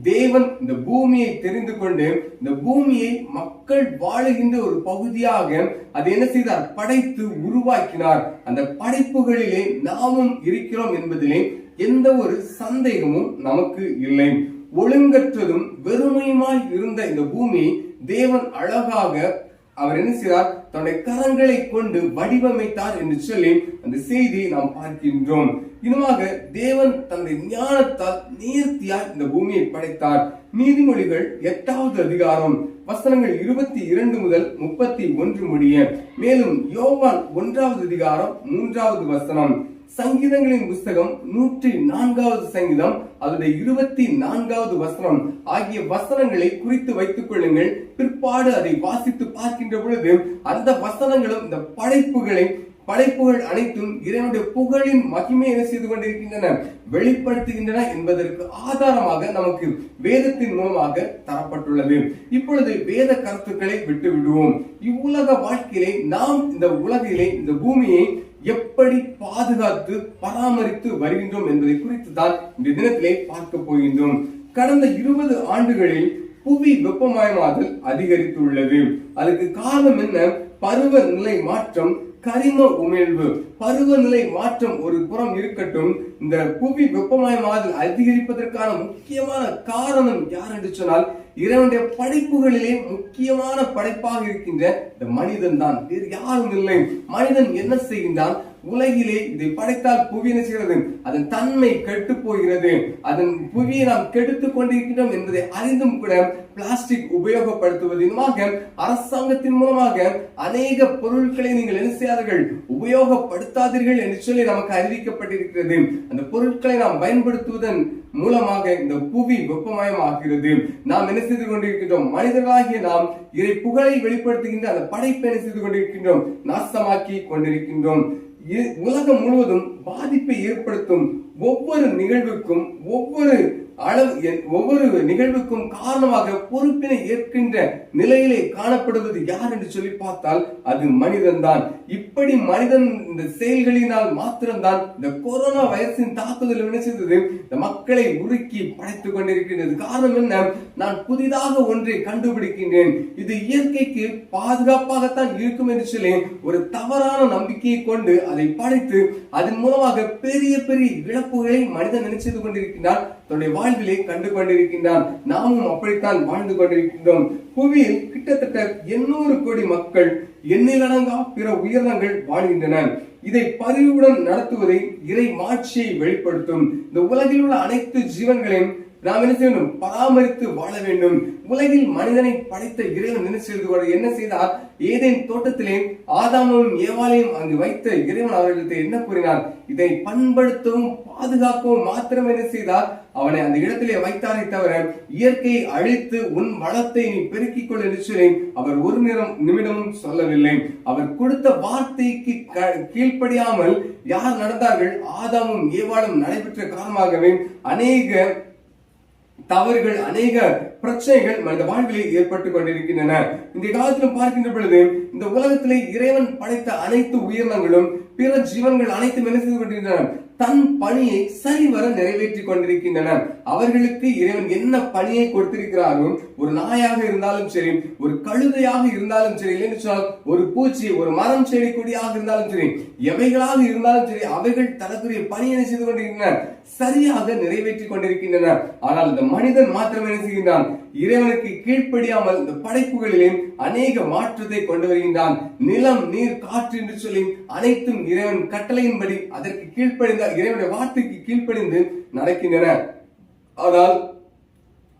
தேவன் இந்த பூமியை தெரிந்து கொண்டு இந்த பூமியை மக்கள் வாழுகின்ற ஒரு பகுதியாக அது என்ன செய்தார்? படைத்து உருவாக்கினார். அந்த படைப்புகளிலே நாமும் இருக்கிறோம் என்பதிலே எந்த ஒரு சந்தேகமும் நமக்கு இல்லை. ஒழுங்கற்றதும் வெறுமையுமாய் இருந்த இந்த பூமியை தேவன் அழகாக அவர் என்ன செய்தார்? தன்னுடைய கரங்களை கொண்டு வடிவமைத்தார் என்று சொல்லி அந்த செய்தியை நாம் பார்க்கின்றோம். இன்னுமாக தேவன் தன்னுடைய ஞானத்தால் நேர்த்தியாய் இந்த பூமியை படைத்தார். நீதிமொழிகள் 8வது அதிகாரம் வசனங்கள் 22 முதல் 31 முடிய, மேலும் யோவான் 1வது அதிகாரம் 3வது வசனம், சங்கீதங்களின் புஸ்தகம் 104வது சங்கீதம் அதனுடைய 24வது வசனம் ஆகிய வசனங்களை குறித்து வைத்துக் கொள்ளுங்கள். பிற்பாடு அதை வாசித்து பார்க்கின்ற பொழுது அந்த வசனங்களும் இந்த படைப்புகள் அனைத்தும் இறைவனுடைய புகழின் மகிமை என்ன செய்து கொண்டிருக்கின்றன, வெளிப்படுத்துகின்றன என்பதற்கு ஆதாரமாக நமக்கு வேதத்தின் மூலமாக தரப்பட்டுள்ளது. இப்பொழுது வேத கருத்துக்களை விட்டு விடுவோம். இவ்வுலக வாழ்க்கையிலே நாம் இந்த உலகிலே இந்த பூமியை எப்படி பாதுகாத்து பராமரித்து வருகின்றோம் என்பதை குறித்து தான் இந்த தினத்திலே பார்க்க போகின்றோம். கடந்த 20 ஆண்டுகளில் புவி வெப்பமயமாதல் அதிகரித்துள்ளது. அதுக்கு காரணம் என்ன? பருவ நிலை மாற்றம், கரிம உமிழ்வு, பருவநிலை மாற்றம் ஒரு புறம் இருக்கட்டும், இந்த புவி வெப்பமயமாதல் அதிகரிப்பதற்கான முக்கியமான காரணம் யார் என்று சொன்னால் இறைவனுடைய படைப்புகளிலே முக்கியமான படைப்பாக இருக்கின்ற இந்த மனிதன் தான், வேறு யாரும் இல்லை. மனிதன் என்ன செய்கின்றான்? உலகிலே இதை படைத்தால் புவி என்ன செய்கிறது? அதன் தன்மை கெட்டு போகிறது. அதன் புவியை நாம் கெடுத்துக் கொண்டிருக்கிறோம் என்பதை அறிந்தும் கூட பிளாஸ்டிக் உபயோகப்படுத்துவதற்காக அரசாங்கத்தின் மூலமாக அநேக பொருட்களை நீங்கள் என்ன செய்யாதீர்கள், உபயோகப்படுத்தாதீர்கள் என்று சொல்லி நமக்கு அறிவிக்கப்பட்டிருக்கிறது. அந்த பொருட்களை நாம் பயன்படுத்துவதன் மூலமாக இந்த புவி வெப்பமயமாகிறது. நாம் என்ன செய்து கொண்டிருக்கின்றோம்? மனிதர்களாகிய நாம் இறை புகழை வெளிப்படுத்துகின்ற அந்த படைப்பை என்ன செய்து கொண்டிருக்கின்றோம்? நாசமாக்கி கொண்டிருக்கின்றோம். உலகம் முழுவதும் பாதிப்பை ஏற்படுத்தும் ஒவ்வொரு நிகழ்வுக்கும் ஒவ்வொரு நிகழ்வுக்கும் காரணமாக பொறுப்பினை ஏற்கின்ற நிலையிலே காணப்படுவது யார் என்று சொல்லி பார்த்தால் அது மனிதன் தான். இப்படி மனிதன் இந்த செயல்களினால் மாத்திரம்தான் இந்த கொரோனா வைரஸின் தாக்குதல் என்ன செய்தது? இந்த மக்களை உருக்கி படைத்துக் கொண்டிருக்கின்றது. காரணம் என்ன? நான் புதிதாக ஒன்றை கண்டுபிடிக்கின்றேன், இது இயற்கைக்கு பாதுகாப்பாகத்தான் இருக்கும் என்று சொல்லி ஒரு தவறான நம்பிக்கையை கொண்டு அதை படைத்து அதன் மூலமாக பெரிய பெரிய இழப்புகளை மனிதன் நினைச்சது கொண்டிருக்கின்றான், தன்னுடைய வாழ்விலே கண்டு கொண்டிருக்கின்றான். நாமும் அப்படித்தான் வாழ்ந்து கொண்டிருக்கின்றோம். புவியில் கிட்டத்தட்ட 800 கோடி மக்கள், எண்ணிலடங்கா பிற உயிரினங்கள் வாழ்கின்றன. இதை பரிவுடன் நடத்துவதை இறை மாட்சியை வெளிப்படுத்தும். இந்த உலகில் உள்ள அனைத்து ஜீவன்களையும் நாம் என்ன செய்யணும்? பராமரித்து வாழ வேண்டும். உலகில் மனிதனை படைத்த இறைவன் என்ன செய்தார்? ஏதேன் தோட்டத்திலே ஆதாமும் ஏவாளையும் அங்கு வைத்த இறைவன் அவர்களுக்கு என்ன கூறினார்? இதை பண்படுத்தவும் பாதுகாக்கவும் மாத்திரம் என்ன செய்தார்? அவனை அந்த இடத்திலே வைத்தாரை தவிர இயற்கையை அழித்து உன் வளத்தை நீ பெருக்கிக் கொள் என்று சொல்லி அவர் ஒரு நிமிடமும் சொல்லவில்லை. அவர் கொடுத்த வார்த்தைக்கு கீழ்ப்படியாமல் யார் நடந்தார்கள்? ஆதாமும் ஏவாளும் நடைபெற்ற காரணமாகவே அநேக தவறுகள், அநேக பிரச்சனைகள் மனித வாழ்விலே ஏற்பட்டுக் கொண்டிருக்கின்றன. இந்த காலத்திலும் பார்க்கின்ற பொழுது இந்த உலகத்திலே இறைவன் படைத்த அனைத்து உயிரினங்களும் பிற ஜீவன்கள் அனைத்தும் என்ன செய்து கொண்டிருக்கின்றன? தன் பணியை சரிவர நிறைவேற்றிக் கொண்டிருக்கின்றன. அவர்களுக்கு இறைவன் என்ன பணியை கொடுத்திருக்கிறாரோ, ஒரு நாயாக இருந்தாலும் சரி, ஒரு கழுதையாக இருந்தாலும் சரி, இல்லைன்னு சொன்னால் ஒரு பூச்சி, ஒரு மரம், செடி, கொடியாக இருந்தாலும் சரி, எவைகளாக இருந்தாலும் சரி, அவைகள் தனக்குரிய பணியை செய்து கொண்டிருக்கின்றன, சரியாக நிறைவேற்றிக் கொண்டிருக்கின்றன. ஆனால் இந்த மனிதன் மாத்திரம் என்ன செய்கின்றான்? இறைவனுக்கு கீழ்ப்படியாமல் இந்த படைப்புகளிலே அநேக மாற்றத்தை கொண்டு வருகின்றான். நிலம், நீர், காற்று என்று சொல்லி அனைத்தும் இறைவன் கட்டளையின்படி அதற்கு கீழ்ப்படிந்த இறைவனுடைய வார்த்தைக்கு கீழ்ப்படிந்து நடக்கின்றன. ஆனால்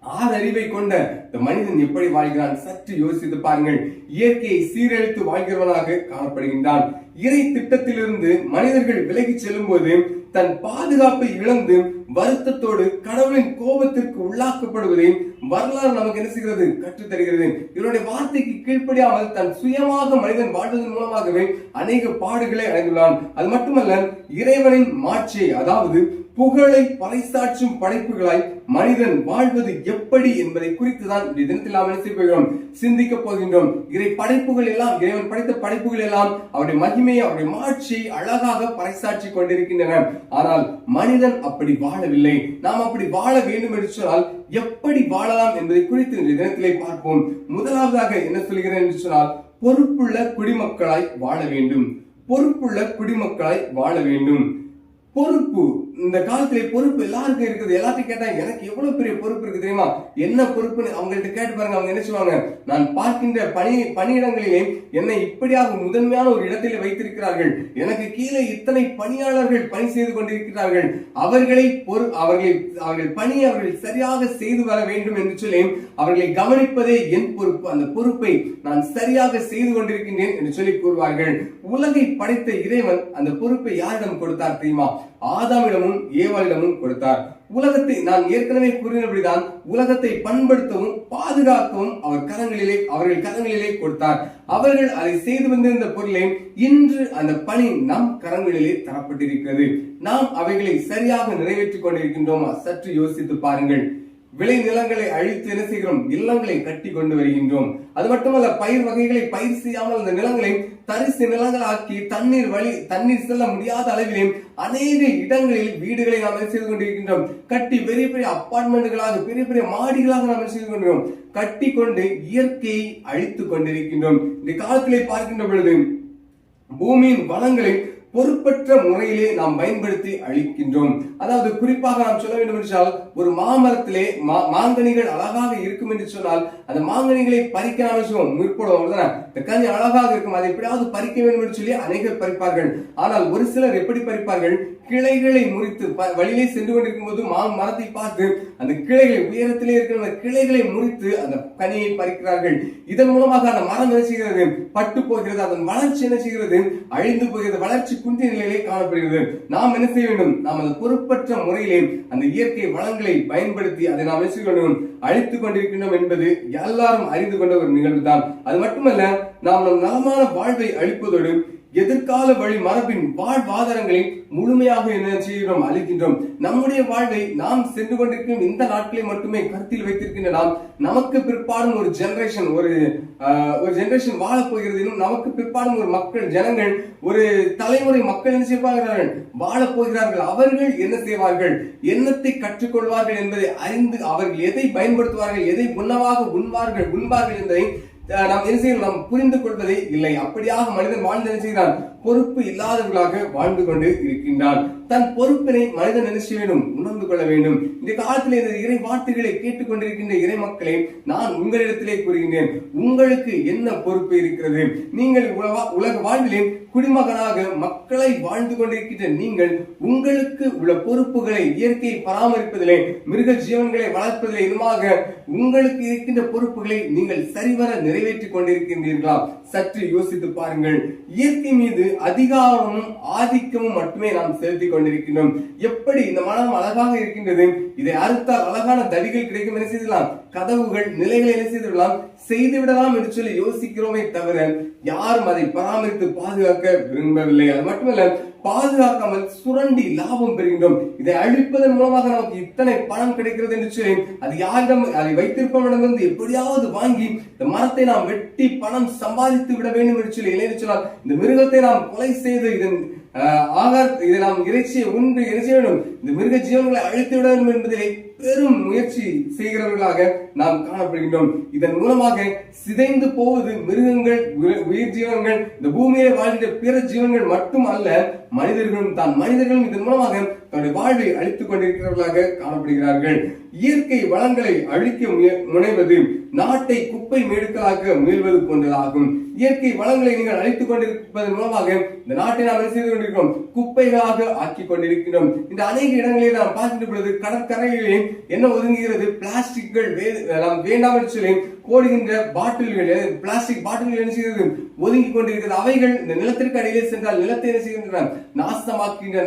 ஆறறிவை கொண்ட இந்த மனிதன் எப்படி வாழ்கிறான்? சற்று யோசித்து பாருங்கள். இயற்கையை சீரழித்து வாழ்கிறவனாக காணப்படுகின்றான். இறை திட்டத்திலிருந்து மனிதர்கள் விலகி செல்லும் போது தன் பாதுகாப்பை இழந்து வருத்தத்தோடு கடவுளின் கோபத்திற்கு உள்ளாக்கப்படுவதை வரலாறு நமக்கு என்ன செய்கிறது? கற்றுத்தருகிறது. இவருடைய வார்த்தைக்கு கீழ்ப்படியாமல் தன் சுயமாக மனிதன் வாழ்வதன் மூலமாகவே அநேக பாடுகளை அடைந்துள்ளான். அது மட்டுமல்ல, இறைவனின் மாட்சியை, அதாவது புகழை பறைசாற்றும் படைப்புகளாய் மனிதன் வாழ்வது எப்படி என்பதை குறித்துதான் இந்த தினத்தில் நாம் என்ன செய்ய போகிறோம்? சிந்திக்க போகின்றோம். இறை படைப்புகள் எல்லாம், இறைவன் படைத்த படைப்புகள் எல்லாம் அவருடைய மகிமையை, அவருடைய மாட்சியை அழகாக பறைசாற்றி கொண்டிருக்கின்றன. ஆனால் மனிதன் அப்படி வாழவில்லை. நாம் அப்படி வாழ வேண்டும் என்று சொன்னால் எப்படி வாழலாம் என்பதை குறித்து இந்த தினத்திலே பார்ப்போம். முதலாவதாக என்ன சொல்கிறேன் என்று சொன்னால், பொறுப்புள்ள குடிமக்களாய் வாழ வேண்டும். பொறுப்புள்ள குடிமக்களாய் வாழ வேண்டும். பொறுப்பு, இந்த காலத்திலே பொறுப்பு எல்லாருக்கும் இருக்குது. எல்லாத்தையும் கேட்டா எனக்கு எவ்வளவு பெரிய பொறுப்பு இருக்கு தெரியுமா? என்ன பொறுப்புன்னு அவங்கள்ட்ட கேட்டு பாருங்க. அவங்க என்ன சொல்லுவாங்க? நான் பார்க்கின்ற பணியிடங்களிலே என்னை இப்படியாக முதன்மையான ஒரு இடத்திலே வைத்திருக்கிறார்கள், எனக்கு கீழே இத்தனை பணியாளர்கள் பணி செய்து கொண்டிருக்கிறார்கள், அவர்கள் பணியை அவர்கள் சரியாக செய்து வர வேண்டும் என்று சொல்லி அவர்களை கவனிப்பதே என் பொறுப்பு. அந்த பொறுப்பை நான் சரியாக செய்து கொண்டிருக்கின்றேன் என்று சொல்லி கூறுவார்கள். உலகை படைத்த இறைவன் அந்த பொறுப்பை யாரிடம் கொடுத்தார் தெரியுமா? ஆதாமிடமும் ஏவாளிடமும் கொடுத்தார். உலகத்தை, நான் ஏற்கனவே கூறினபடிதான், உலகத்தை பண்படுத்தவும் பாதுகாக்கவும் அவர்கள் கரங்களிலே கொடுத்தார். அவர்கள் அதை செய்து வந்திருந்த பொருளை இன்று அந்த பணி நம் கரங்களிலே தரப்பட்டிருக்கிறது. நாம் அவைகளை சரியாக நிறைவேற்றிக் கொண்டிருக்கின்றோமா? சற்று யோசித்து பாருங்கள். விளை நிலங்களை அழித்து என்ன செய்கிறோம்? இல்லங்களை கட்டி கொண்டு வருகின்றோம். அது மட்டுமல்ல, பயிர் வகைகளை பயிர் செய்யாமல் அந்த நிலங்களை தரிசு நிலங்களாக்கி தண்ணீர் செல்ல முடியாத அளவிலே அநேக இடங்களில் வீடுகளை நாம் என்ன செய்து கொண்டிருக்கின்றோம்? கட்டி பெரிய பெரிய அபார்ட்மெண்ட்களாக, பெரிய பெரிய மாடிகளாக நாம் என்ன செய்து கொண்டிருக்கிறோம்? கட்டி கொண்டு இயற்கையை அழித்துக் கொண்டிருக்கின்றோம். இந்த காலத்திலே பார்க்கின்ற பொழுது பூமியின் வளங்களை பொறுப்பற்ற முறையிலே நாம் பயன்படுத்தி அளிக்கின்றோம். அதாவது குறிப்பாக நாம் சொல்ல வேண்டும் என்றால், ஒரு மாமரத்திலே மாங்கனிகள் அழகாக இருக்கும் என்று சொன்னால் அந்த மாங்கனிகளை பறிக்க நாம் முற்படுவோம். இந்த கனி அழகாக இருக்கும், அதை எப்படியாவது பறிக்க வேண்டும் என்று சொல்லி அநேகர் பறிப்பார்கள். ஆனால் ஒரு சிலர் எப்படி பறிப்பார்கள்? கிளைகளை முறித்து வழியிலே சென்று கொண்டிருக்கும் போது மரத்தை பார்த்து அந்த கிளைகளை உயரத்திலே இருக்கிற அந்த கிளைகளை முறித்து அந்த கனியை பறிக்கிறார்கள். இதன் மூலமாக அந்த மரம் என்ன செய்கிறது? பட்டு போகிறது. அதன் வளர்ச்சி என்ன செய்கிறது? அழிந்து போகிறது. வளர்ச்சி குன்றிய நிலையிலே காணப்படுகிறது. நாம் என்ன செய்ய வேண்டும்? நாம் அந்த பொறுப்பற்ற முறையிலே அந்த இயற்கை வளங்களை பயன்படுத்தி அதை நாம் என்ன செய்ய வேண்டும்? அழித்துக் கொண்டிருக்கின்றோம் என்பது எல்லாரும் அறிந்து கொண்ட ஒரு நிகழ்வு தான். அது மட்டுமல்ல, நாம் நம் நலமான வாழ்வை அளிப்பதோடு எதிர்கால வழி மரபின் வாழ்வாதாரங்களை முழுமையாக என்ன செய்கிறோம்? அளிக்கின்றோம். நம்முடைய வாழ்வை நாம் சென்று கொண்டிருக்கும் இந்த நாட்களை மட்டுமே கருத்தில் வைத்திருக்கின்ற நாம், நமக்கு பிற்பாடும் ஒரு ஜெனரேஷன் வாழப் போகிறது. நமக்கு பிற்பாடும் ஒரு மக்கள் ஜனங்கள், ஒரு தலைமுறை மக்கள் என்ன செய்வார்கள்? வாழப் போகிறார்கள். அவர்கள் என்ன செய்வார்கள்? என்னத்தை கற்றுக்கொள்வார்கள் என்பதை அறிந்து அவர்கள் எதை பயன்படுத்துவார்கள், எதை உண்பார்கள் என்பதை நாம் என்ன செய்யணும்? நாம் புரிந்து கொள்வதே இல்லை. அப்படியாக மனிதன் வாழ்ந்து என்ன செய்கிறான்? பொறுப்பு இல்லாதவர்களாக வாழ்ந்து கொண்டு இருக்கின்றான். தன் பொறுப்பினை மனிதன் என்ன செய்ய வேண்டும்? உணர்ந்து கொள்ள வேண்டும். இந்த காலத்தில் இந்த இறை வார்த்தைகளை கேட்டுக்கொண்டிருக்கின்ற இறை மக்களை நான் உங்களிடத்திலே கூறுகின்றேன், உங்களுக்கு என்ன பொறுப்பு இருக்கிறது? நீங்கள் உலக வாழ்விலே குடிமகனாக மக்களை வாழ்ந்து கொண்டிருக்கின்ற நீங்கள் உங்களுக்கு உள்ள பொறுப்புகளை, இயற்கையை பராமரிப்பதிலே, மிருக ஜீவன்களை வளர்ப்பதிலே, இதுமாக உங்களுக்கு இருக்கின்ற பொறுப்புகளை நீங்கள் சரிவர நிறைவேற்றிக் கொண்டிருக்கின்றீர்களா? சற்று யோசித்து பாருங்கள். இயற்கை மீது அதிகாரமும் ஆதிக்கமும் மட்டுமே நாம் செலுத்திக் கொண்டிருக்கின்றோம். எப்படி இந்த மனம் அழகாக இருக்கின்றது, இதை அறுத்தால் அழகான தடிகள் கிடைக்கும், என்ன செய்யலாம்? கதவுகள், நிலைகளை என்ன செய்து விடலாம் என்று சொல்லி யோசிக்கிறோமே தவிர யாரும் அதை பராமரித்து பாதுகாக்க விரும்பவில்லை. அது மட்டுமல்ல, பாதுகாக்காமல் சுரண்டி லாபம் பெறுகின்றோம். இதை அழிப்பதன் மூலமாக நமக்கு இத்தனை பணம் கிடைக்கிறது என்று சொல்லி அது யாரிடம் அதை வைத்திருப்பவரிடமிருந்து எப்படியாவது வாங்கி இந்த மரத்தை நாம் வெட்டி பணம் சம்பாதித்து விட வேண்டும் என்று சொல்லி என்ன சொன்னால், இந்த மிருகத்தை நாம் கொலை செய்து இதை நாம் இறைச்சியை உண்டு என்ன செய்ய வேண்டும்? இந்த மிருக ஜீவன்களை அழித்து விட வேண்டும் என்பதிலே பெரும் முயற்சி செய்கிறவர்களாக நாம் காணப்படுகின்றோம். இதன் மூலமாக சிதைந்து போவது மிருகங்கள், உயிர் ஜீவன்கள், இந்த பூமியிலே வாழ்கின்ற பிற ஜீவன்கள் மட்டும் அல்ல, மனிதர்களும் இதன் மூலமாக தன்னுடைய வாழ்வை அழித்துக் கொண்டிருக்கிறவர்களாக காணப்படுகிறார்கள். இயற்கை வளங்களை அழிக்க முனைவது நாட்டை குப்பை மேடுக்களாக முயல்வது போன்றதாகும். இயற்கை வளங்களை நீங்கள் அழித்துக் கொண்டிருப்பதன் மூலமாக இந்த நாட்டை நாம் என்ன செய்து கொண்டிருக்கிறோம்? குப்பைகளாக ஆக்கி கொண்டிருக்கிறோம். இந்த அநேக இடங்களில் நாம் பார்க்கின்ற பொழுது கடற்கரைகளில் என்ன ஒதுங்குகிறது? பிளாஸ்டிக்கள் நாம் வேண்டாம் என்று சொல்லி போடுகின்ற பாட்டில்கள், பிளாஸ்டிக் பாட்டில்கள் என்ன செய்கிறது? ஒதுங்கி கொண்டிருக்கிறது. அவைகள் இந்த நிலத்திற்கு அடியிலே சென்றால் நிலத்தை என்ன செய்கின்றன? நாசமாக்குகின்ற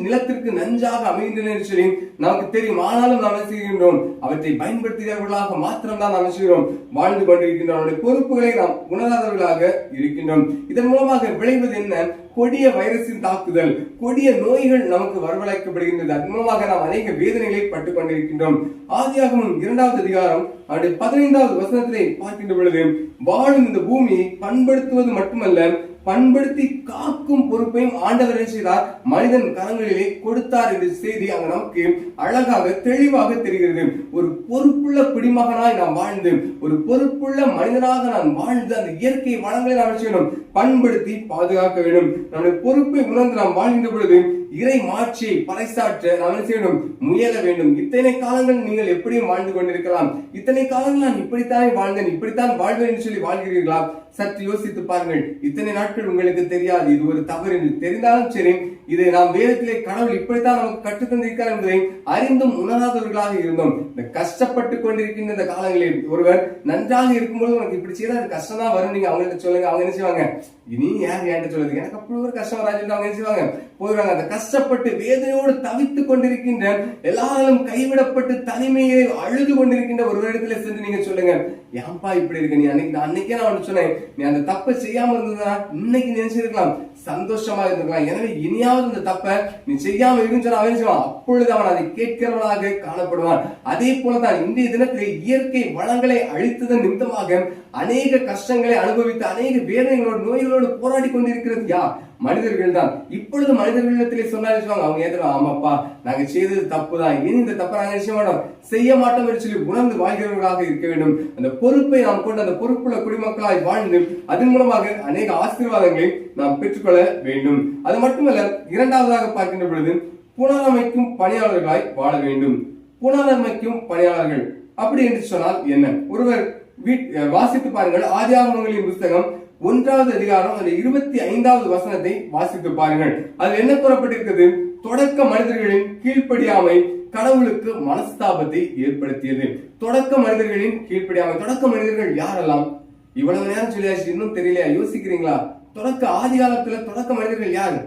நிலத்திற்கு நஞ்சாக அமைகின்றன என்று சொல்லி நமக்கு தெரியும். ஆனாலும் நாம் என்ன செய்கின்றோம்? அவற்றை பயன்படுத்துகிறவர்களாக மாத்திரம்தான் நாம் செய்கிறோம் வாழ்ந்து கொண்டிருக்கின்றோம். பொறுப்புகளை நாம் உணராதவர்களாக இருக்கின்றோம். இதன் மூலமாக விளைவது என்ன? கொடிய வைரஸின் தாக்குதல், கொடிய நோய்கள் நமக்கு வரவழைக்கப்படுகின்றது. அதன் மூலமாக நாம் அநேக வேதனைகளை பட்டுக் கொண்டிருக்கின்றோம். ஆதியாகமம் 2வது அதிகாரம் 15வது வசனத்திலே பார்க்கின்ற பொழுது, வாழும் இந்த பூமியை பண்படுத்துவது மட்டுமல்ல, பண்படுத்தி காக்கும் பொறுப்பையும் ஆண்டவர் என்ன செய்தார்? மனிதன் கரங்களிலே கொடுத்தார் என்ற செய்தி அங்க நமக்கு அழகாக தெளிவாக தெரிகிறது. ஒரு பொறுப்புள்ள குடிமகனாய் நாம் வாழ்ந்து, ஒரு பொறுப்புள்ள மனிதனாக நாம் வாழ்ந்து, அந்த இயற்கை வளங்களை நாம் செய்யணும், பண்படுத்தி பாதுகாக்க வேண்டும். நம்முடைய பொறுப்பை உணர்ந்து நாம் வாழ்கின்ற பொழுது இறை மாட்சியை பறைசாற்ற நாம் என்ன செய்யணும்? முயல வேண்டும். இத்தனை காலங்கள் நீங்கள் எப்படியும் வாழ்ந்து கொண்டிருக்கலாம். இத்தனை காலங்கள் நான் இப்படித்தானே வாழ்ந்தேன், இப்படித்தான் வாழ்வேன் என்று சொல்லி வாழ்கிறீர்களா? சற்று யோசித்து பாருங்கள். இத்தனை நாட்கள் உங்களுக்கு தெரியாது, இது ஒரு தவறு என்று தெரிந்தாலும் சரி, இதை நாம் வேதத்திலே கடவுள் இப்படித்தான் நமக்கு கற்றுத்தந்திருக்கிறார் என்பதை அறிந்தும் உணராதவர்களாக இருந்தோம். இந்த கஷ்டப்பட்டு கொண்டிருக்கின்ற இந்த காலங்களில் ஒருவர் நன்றாக இருக்கும்போது உனக்கு இப்படி செய்தால் அது கஷ்டம் தான் வரும், நீங்க அவங்கள்ட்ட சொல்லுங்க. அவங்க என்ன செய்வாங்க? இனி யார் என்கிட்ட சொல்லுது, எனக்கு அப்படி ஒரு கஷ்டம் வராது, அவங்க என்ன செய்வாங்க? போயிடுவாங்க. அந்த கஷ்டப்பட்டு வேதனையோடு தவித்துக் கொண்டிருக்கின்ற, எல்லாரும் கைவிடப்பட்டு தனிமையை அழுது கொண்டிருக்கின்ற ஒரு இடத்துல சென்று நீங்க சொல்லுங்க, ஏன்பா இப்படி இருக்கு? நீ அன்னைக்கே நான் சொன்னேன், நீ அந்த தப்பை செய்யாம இருந்ததுனா இன்னைக்கு நினைச்சிருக்கலாம், சந்தோஷமா இருந்திருக்கலாம். எனவே இனியாவது இந்த தப்பை நீ செய்யாம இருந்துச்சு அவன் செய்வான், அப்பொழுது அவன் அதை கேட்கிறவனாக காணப்படுவான். அதே போலதான் இன்றைய தினத்திலே இயற்கை வளங்களை அழித்ததன் நிமித்தமாக அநேக கஷ்டங்களை அனுபவித்து, அநேக வேதனைகளோடு, நோய்களோடு போராடி கொண்டிருக்கிறது யார்? மனிதர்கள் தான். இப்பொழுது மனிதர்களிடத்திலே சொன்னாலும் அவங்க ஏத்துறாங்க, ஆமாப்பா நாங்க செய்தது தப்பு தான், இனி இந்த தப்பை நாங்க செய்ய மாட்டோம் என்று சொல்லி உணர்ந்து வாழ்கிறவர்களாக இருக்க வேண்டும். அந்த பொறுப்பை நாம் கொண்டு அந்த பொறுப்புள்ள குடிமக்களாய் வாழ்ந்து அதன் மூலமாக அநேக ஆசீர்வாதங்களை நாம் பெற்றுக்கொள்ள வேண்டும். அது மட்டுமல்ல, இரண்டாவதாக பார்க்கின்ற பொழுது புனரமைக்கும் பணியாளர்களாய் வாழ வேண்டும். புனரமைக்கும் பணியாளர்கள் அப்படி என்று சொன்னால் என்ன? ஒருவர் வாசித்து பாருங்கள். ஆதியாகமங்களின் புத்தகம் 1வது அதிகாரம் 25வது வசனத்தை வாசித்து பாருங்கள். அது என்ன கூறப்பட்டிருக்கிறது? தொடக்க மனிதர்களின் கீழ்ப்படியாமை கடவுளுக்கு மனஸ்தாபத்தை ஏற்படுத்தியது. தொடக்க மனிதர்களின் கீழ்ப்படியாமை. தொடக்க மனிதர்கள் யாரெல்லாம்? இவ்வளவு நேரம் சொல்லியாச்சு, இன்னும் தெரியலையா? யோசிக்கிறீங்களா? தொடக்க ஆதி காலத்துல தொடக்க மனிதர்கள் யாரு?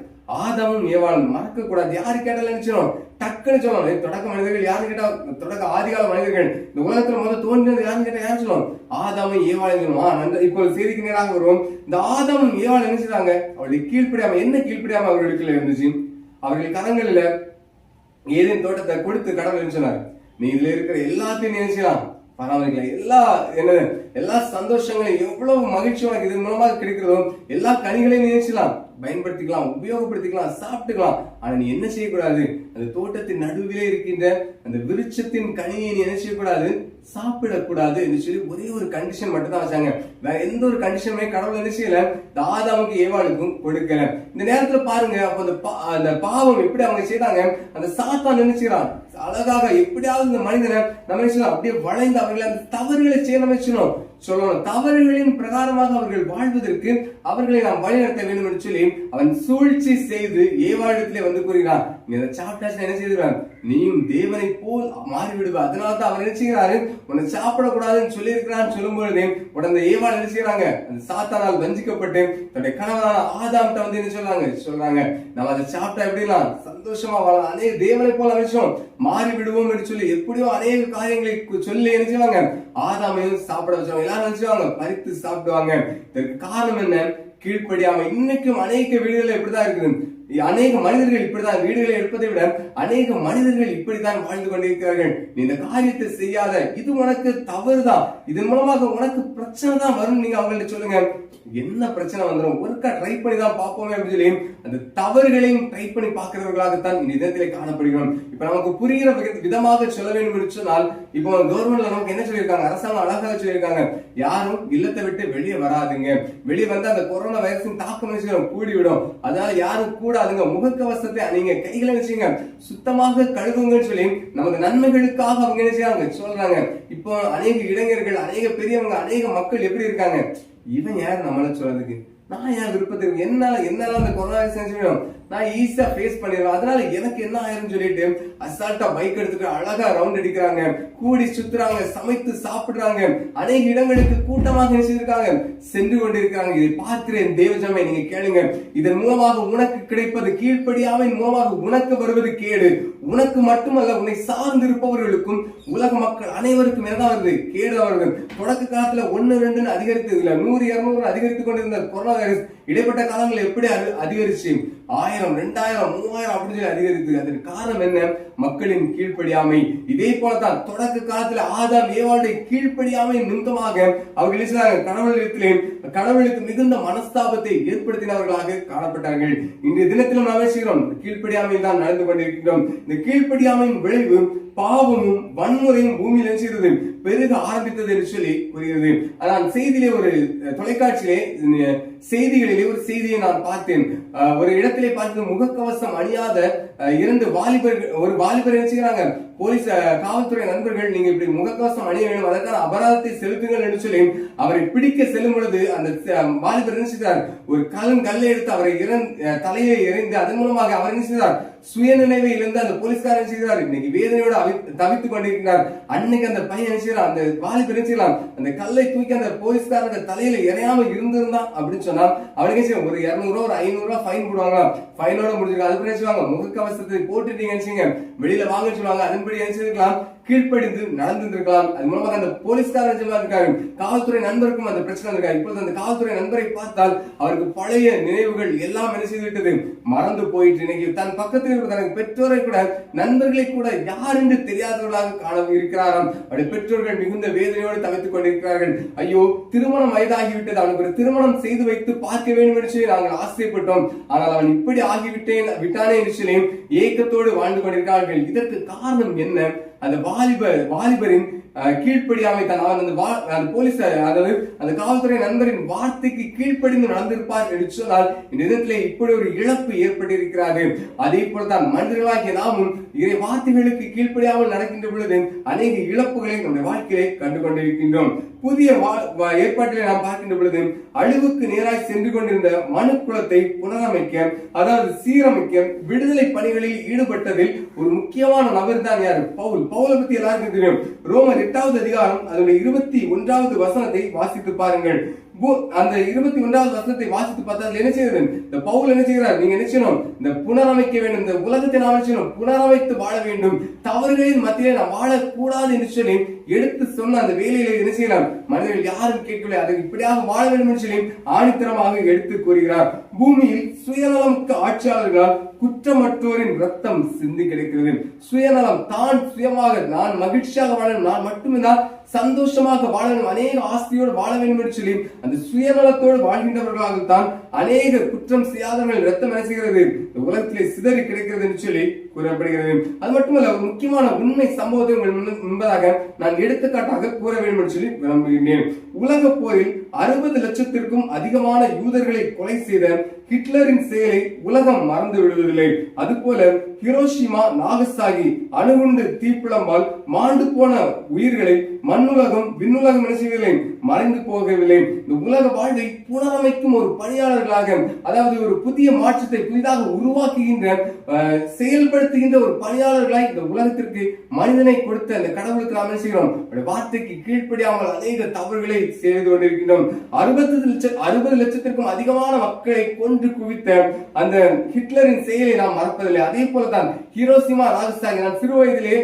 ஆதாமும் ஏவாளும். மறக்க கூடாது. யாரு கேட்டாலும் நினைச்சோம் டக்குன்னு சொல்லணும். தொடக்க மனிதர்கள் யாருன்னு கேட்டா தொடக்க ஆதிகால மனிதர்கள் இந்த உலகத்துல முதல் தோன்றினது யாருன்னு கேட்டா யாரும் சொல்லுவோம்? ஆதாமும் ஏவாளும். இப்போ செய்திக்கு நேராக வருவோம். இந்த ஆதாமும் ஏவாள் என்ன செய்றாங்க? அவளுடைய கீழ்ப்படியாம. என்ன கீழ்ப்படியாம அவர்களுக்கு இருந்துச்சு? அவர்கள் கரங்களில ஏதேன் தோட்டத்தை கொடுத்து கடவுள் சொன்னார், நீ இதுல இருக்கிற எல்லாத்தையும் நினைச்சலாம் பராமரிக்கலாம். எல்லா சந்தோஷங்களையும் எவ்வளவு மகிழ்ச்சி உனக்கு இதன் மூலமாக கிடைக்கிறதோ எல்லா கனிகளையும் நினைச்சலாம், பயன்படுத்திக்கலாம், உபயோகப்படுத்திக்கலாம், சாப்பிட்டுக்கலாம். ஆனா நீ என்ன செய்யக்கூடாது? அந்த தோட்டத்தின் நடுவிலே இருக்கின்ற அந்த விருட்சத்தின் கனியை நீ என்ன செய்யக்கூடாது? சாப்பிடக்கூடாது என்று சொல்லி ஒரே ஒரு கண்டிஷன் மட்டும் தான் வச்சாங்க. வேற எந்த ஒரு கண்டிஷனுமே கடவுள் என்ன செய்யல ஆதாமுக்கு ஏவாளுக்கும் கொடுக்கல. இந்த நேரத்துல பாருங்க, அப்ப அந்த பாவம் எப்படி அவங்க செய்தாங்க? அந்த சாத்தான் நினைச்சுக்கிறான் அழகாக எப்படியாவது இந்த மனிதனை நம்ம அப்படியே வளைந்து அவர்களை அந்த தவறுகளை செய்ய நினைச்சணும் சொல்லணும். தவறுகளின் பிரகாரமாக அவர்கள் வாழ்வதற்கு அவர்களை நாம் வழிநடத்த வேண்டும் என்று சொல்லி அவன் சூழ்ச்சி செய்து ஏவாளிடத்திலே வந்து கூறுகிறான், நீ அதை சாப்பிட்டாச்சு என்ன செய்கிறான்? நீயும் தேவனை போல் மாறிவிடுவ. அதனால்தான் அவர் என்ன செய்கிறாரு? உன்னை சாப்பிடக்கூடாதுன்னு சொல்லி இருக்கிறான்னு சொல்லும் பொழுதே உடனே ஏவாள் என்ன செய்யறாங்க? அந்த சாத்தானால் வஞ்சிக்கப்பட்டு தன்னுடைய கணவனான ஆதாம்கிட்ட வந்து என்ன சொல்றாங்க நம்ம அதை சாப்பிட்டா எப்படிலாம் சந்தோஷமா வாழலாம், அநேக தேவனை போல நினைச்சோம் மாறி விடுவோம் என்று சொல்லி எப்படியோ அநேக காரியங்களை சொல்லி என்ன செய்வாங்க? ஆதாமையும் சாப்பிட வச்சவங்க எல்லாரும் நினைச்சுவாங்க பறித்து சாப்பிடுவாங்க. இதற்கு காரணம் என்ன? கீழ்ப்படியாம. இன்னைக்கும் அநேக வீடுகள் இப்படிதான் இருக்குது. அநேக மனிதர்கள் இப்படிதான் வீடுகளை எடுப்பதை விட அநேக மனிதர்கள் இப்படித்தான் வாழ்ந்து கொண்டிருக்கிறார்கள். நீ இந்த காரியத்தை செய்யாத, இது உனக்கு தவறுதான், இதன் மூலமாக உனக்கு பிரச்சனை தான் வரும். நீங்க அவங்கள்ட்ட சொல்லுங்க, என்ன பிரச்சனை வந்துடும், ஒருக்கா ட்ரை பண்ணி தான் பார்ப்போமே அப்படின்னு சொல்லி அந்த தவறுகளையும் ட்ரை பண்ணி பார்க்கிறவர்களாகத்தான் இந்த இடத்திலே காணப்படுகிறோம். இப்ப நமக்கு புரிகிற விதமாக சொல்ல வேண்டும் என்று சொன்னால், இப்போ கவர்மெண்ட்ல நமக்கு என்ன சொல்லியிருக்காங்க? அரசாங்கம் அழகாக சொல்லியிருக்காங்க, யாரும் இல்லத்தை விட்டு வெளியே வராதுங்க, வெளியே வந்து அந்த கொரோனா வைரஸின் தாக்கம் கூடிவிடும், அதனால யாரும் கூட முகக்கவசத்தை நீங்க கைகளை வச்சுங்க சுத்தமாக கழுவுங்கன்னு சொல்லி நமக்கு நன்மைகளுக்காக அவங்க என்ன செய்யறாங்க சொல்றாங்க. இப்போ அநேக இளைஞர்கள், அநேக பெரியவங்க, அநேக மக்கள் எப்படி இருக்காங்க? இவன் யார் நம்மள சொல்றதுக்கு? நான் ஏன் விருப்பத்துக்கு என்னால அந்த கொரோனா செஞ்சுவிடும், நான் ஈஸியா ஃபேஸ் பண்ணிடுவேன், அதனால எனக்கு என்ன ஆயிரும் சொல்லிட்டு அசால்ட்டா பைக் எடுத்துட்டு அழகா ரவுண்ட் அடிக்கிறாங்க, கூடி சுத்துறாங்க, சமைத்து சாப்பிடுறாங்க, அநேக இடங்களுக்கு கூட்டமாக நினைச்சிருக்காங்க சென்று கொண்டிருக்கிறாங்க. இதை பார்க்கிறேன் தேவஜமே, நீங்க கேளுங்க, இதன் மூலமாக உனக்கு கிடைப்பது கீழ்ப்படியாமையின் மூலமாக உனக்கு வருவது கேடு. உனக்கு மட்டுமல்ல, உன்னை சார்ந்து இருப்பவர்களுக்கும் உலக மக்கள் அனைவருக்கும் என்ன வருது? கேடு வருது. தொடக்க காலத்துல 1, 2 அதிகரித்து 100, 200 அதிகரித்துக் கொண்டிருந்த கொரோனா வைரஸ் இடைப்பட்ட காலங்களில் எப்படி அதிகரிச்சு 1000, 2000, 3000 அப்படின்னு சொல்லி அதிகரித்து. அதற்கு காரணம் என்ன? மக்களின் கீழ்ப்படியாமை. இதே போலதான் தொடக்க காலத்துல ஆதாம் ஏவாளுடைய கீழ்ப்படியாமை நிமித்தமாக அவர்கள் கடவுளுக்கு மிகுந்த மனஸ்தாபத்தை ஏற்படுத்தினவர்களாக காணப்பட்டார்கள். இன்றைய தினத்திலும் நாம் கீழ்ப்படியாமையில் தான் நடந்து கொண்டிருக்கிறோம். இந்த கீழ்ப்படியாமையின் விளைவு பாவமும் வன்முறையும் பூமியில் நினைச்சிருது பெருக ஆரம்பித்தது என்று சொல்லி கூறுகிறது. அதான் செய்தியிலே ஒரு தொலைக்காட்சியிலே செய்திகளிலே ஒரு செய்தியை நான் பார்த்தேன். ஒரு இடத்திலே பார்த்து முகக்கவசம் அணியாத 2 வாலிபர்கள், ஒரு வாலிபர் என்ன செய்யறாங்க? போலீஸ் காவல்துறை நண்பர்கள், நீங்க இப்படி முகக்கவசம் அணிய வேண்டும், அதற்கான அபராதத்தை செலுத்துங்கள் என்று சொல்லி அவரை பிடிக்க செல்லும் பொழுது அந்த வாலிபர் என்ன செய்தார்? ஒரு கல்லை எடுத்து அவரை தலையை எறிந்து அதன் மூலமாக அவர் என்ன செய்தார்? சுயநினைவை இழந்து அந்த போலீஸ்காரன் செய்கிறார். இன்னைக்கு வேதனையோடு தவித்துக் கொண்டிருக்கிறார். அன்னைக்கு அந்த பையன் செய்யலாம், அந்த வாலிபர் செய்யலாம், அந்த கல்லை தூக்கி அந்த போலீஸ்காரங்க தலையில எறையாம இருந்திருந்தான் அப்படின்னு சொன்னா அவனுக்கு செய்யும் ஒரு 200 ரூபா, ஒரு 500 ரூபா ஃபைன் போடுவாங்க. ஃபைனோட முடிஞ்சிருக்காங்க. அது செய்வாங்க, முகக்கவசத்தை போட்டுட்டீங்கன்னு வெளியில வாங்க சொல்லுவாங்க. அதன்படி என்ன செய்திருக்கலாம்? கீழ்ப்படிந்து நடந்திருக்கலாம். அது மூலமாக அந்த போலீஸ்காரர் இருக்காரு, காவல்துறை நண்பருக்கும் அந்த பிரச்சனை இருக்காரு. இப்பொழுது அந்த காவல்துறை நண்பரை பார்த்தால் அவருக்கு பழைய நினைவுகள் எல்லாம் என்ன செய்து விட்டது, மறந்து போயிட்டு இன்னைக்கு தன் பக்கத்தில் இருக்கிற தனக்கு பெற்றோரை கூட நண்பர்களை கூட யார் என்று தெரியாதவர்களாக காண இருக்கிறாராம். அவருடைய பெற்றோர்கள் மிகுந்த வேதனையோடு தவித்துக் கொண்டிருக்கிறார்கள். ஐயோ, திருமணம் வயதாகிவிட்டது, அவனுக்கு ஒரு திருமணம் செய்து வைத்து பார்க்க வேண்டும் என்று சொல்லி நாங்கள் ஆசைப்பட்டோம், ஆனால் அவன் இப்படி விட்டானே என்று சொல்லி ஏக்கத்தோடு வாழ்ந்து கொண்டிருக்கிறார்கள். இதற்கு காரணம் என்ன? அந்த வாலிபரின் கீழ்ப்படியாமை தான். அவன் அந்த போலீஸ் அதாவது அந்த காவல்துறை நண்பரின் வார்த்தைக்கு கீழ்ப்படிந்து நடந்திருப்பார் என்று சொன்னால் இந்த விதத்திலே இப்படி ஒரு இழப்பு ஏற்பட்டிருக்கிறது. அதே போலதான் மனிதர்களாகிய நாமும் இறை வார்த்தைகளுக்கு கீழ்ப்படியாமல் நடக்கின்ற பொழுது அநேக இழப்புகளை நம்முடைய வாழ்க்கையை கண்டு கொண்டிருக்கின்றோம். புதிய ஏற்பாட்டிலே நாம் பார்க்கின்ற பொழுது அழிவுக்கு நேராய் சென்று கொண்டிருந்த மனு குலத்தை புனரமைக்க, அதாவது சீரமைக்க, விடுதலை பணிகளில் ஈடுபட்டதில் ஒரு முக்கியமான நபர் தான் யாரு? பவுல். பவுலை பத்தி எல்லாருக்கும் தெரியும். ரோமர் 8வது அதிகாரம் அதனுடைய 21வது வசனத்தை வாசித்து பாருங்கள். அந்த 21வது வசனத்தை வாசித்து பார்த்தா என்ன செய்யுது? இந்த பவுல் என்ன செய்கிறார்? நீங்க என்ன செய்யணும்? இந்த புனரமைக்க வேண்டும், இந்த உலகத்தை நாம் என்ன செய்யணும்? புனரமைத்து வாழ வேண்டும், தவறுகளின் மத்தியிலே நாம் வாழக்கூடாது என்று சொல்லி எடுத்து சொன்ன அந்த வேலையில என்ன செய்யலாம்? மனிதர்கள் யாரும் கேட்கவில்லை, அதை இப்படியாக வாழ வேண்டும் என்று சொல்லி ஆணித்தரமாக எடுத்து கூறுகிறார். பூமியில் சுயநலமிக்க ஆட்சியாளர்களால் குற்றமற்றோரின் ரத்தம் சிந்தி கிடைக்கிறது. சுயநலம், தான் சுயமாக நான் மகிழ்ச்சியாக வாழணும், நான் மட்டுமே தான் சந்தோஷமாக வாழணும், அநேக ஆஸ்தியோடு வாழ வேண்டும் என்று சொல்லி அந்த சுயநலத்தோடு வாழ்கின்றவர்களாக தான் அநேக குற்றம் செய்யாதவர்கள் ரத்தம் என்ன செய்கிறது? இந்த உலகத்திலே சிதறி கிடைக்கிறது என்று சொல்லி கூறப்படுகிறது. அது மட்டுமல்ல, ஒரு முக்கியமான உண்மை சம்பவத்தை முன்பதாக நான் எடுத்துக்காட்டாக கூற வேண்டும் என்று சொல்லி விரும்புகிறேன். உலக போரில் 60 லட்சத்திற்கும் அதிகமான யூதர்களை கொலை செய்த ஹிட்லரின் செயலை உலகம் மறந்து விடுவதில்லை. அதுபோல ஹிரோஷிமா, நாகசாகி அணுகுண்டு தீப்பிழம்பால் மாண்டு போன உயிர்களை மண்ணுலகம் விண்ணுலகம் என்ன செய்யவில்லை, மறைந்து போகவில்லை. இந்த உலக வாழ்வை புனரமைக்கும் ஒரு பணியாளர்களாக, அதாவது ஒரு புதிய மாற்றத்தை புதிதாக உருவாக்குகின்ற செயல்படுத்துகின்ற ஒரு பணியாளர்களாய் இந்த உலகத்திற்கு மனிதனை கொடுத்த அந்த கடவுளுக்கு நாம் என்ன செய்கிறோம்? வார்த்தைக்கு கீழ்ப்படியாமல் அநேக தவறுகளை செய்து கொண்டிருக்கின்றோம். 60 லட்சத்திற்கும் அதிகமான மக்களை கொன்று குவித்த அந்த ஹிட்லரின் செயலை நாம் மறப்பதில்லை. அதே போலதான் ஹிரோஷிமா, நாகசாகி. நான் சிறு வயதிலே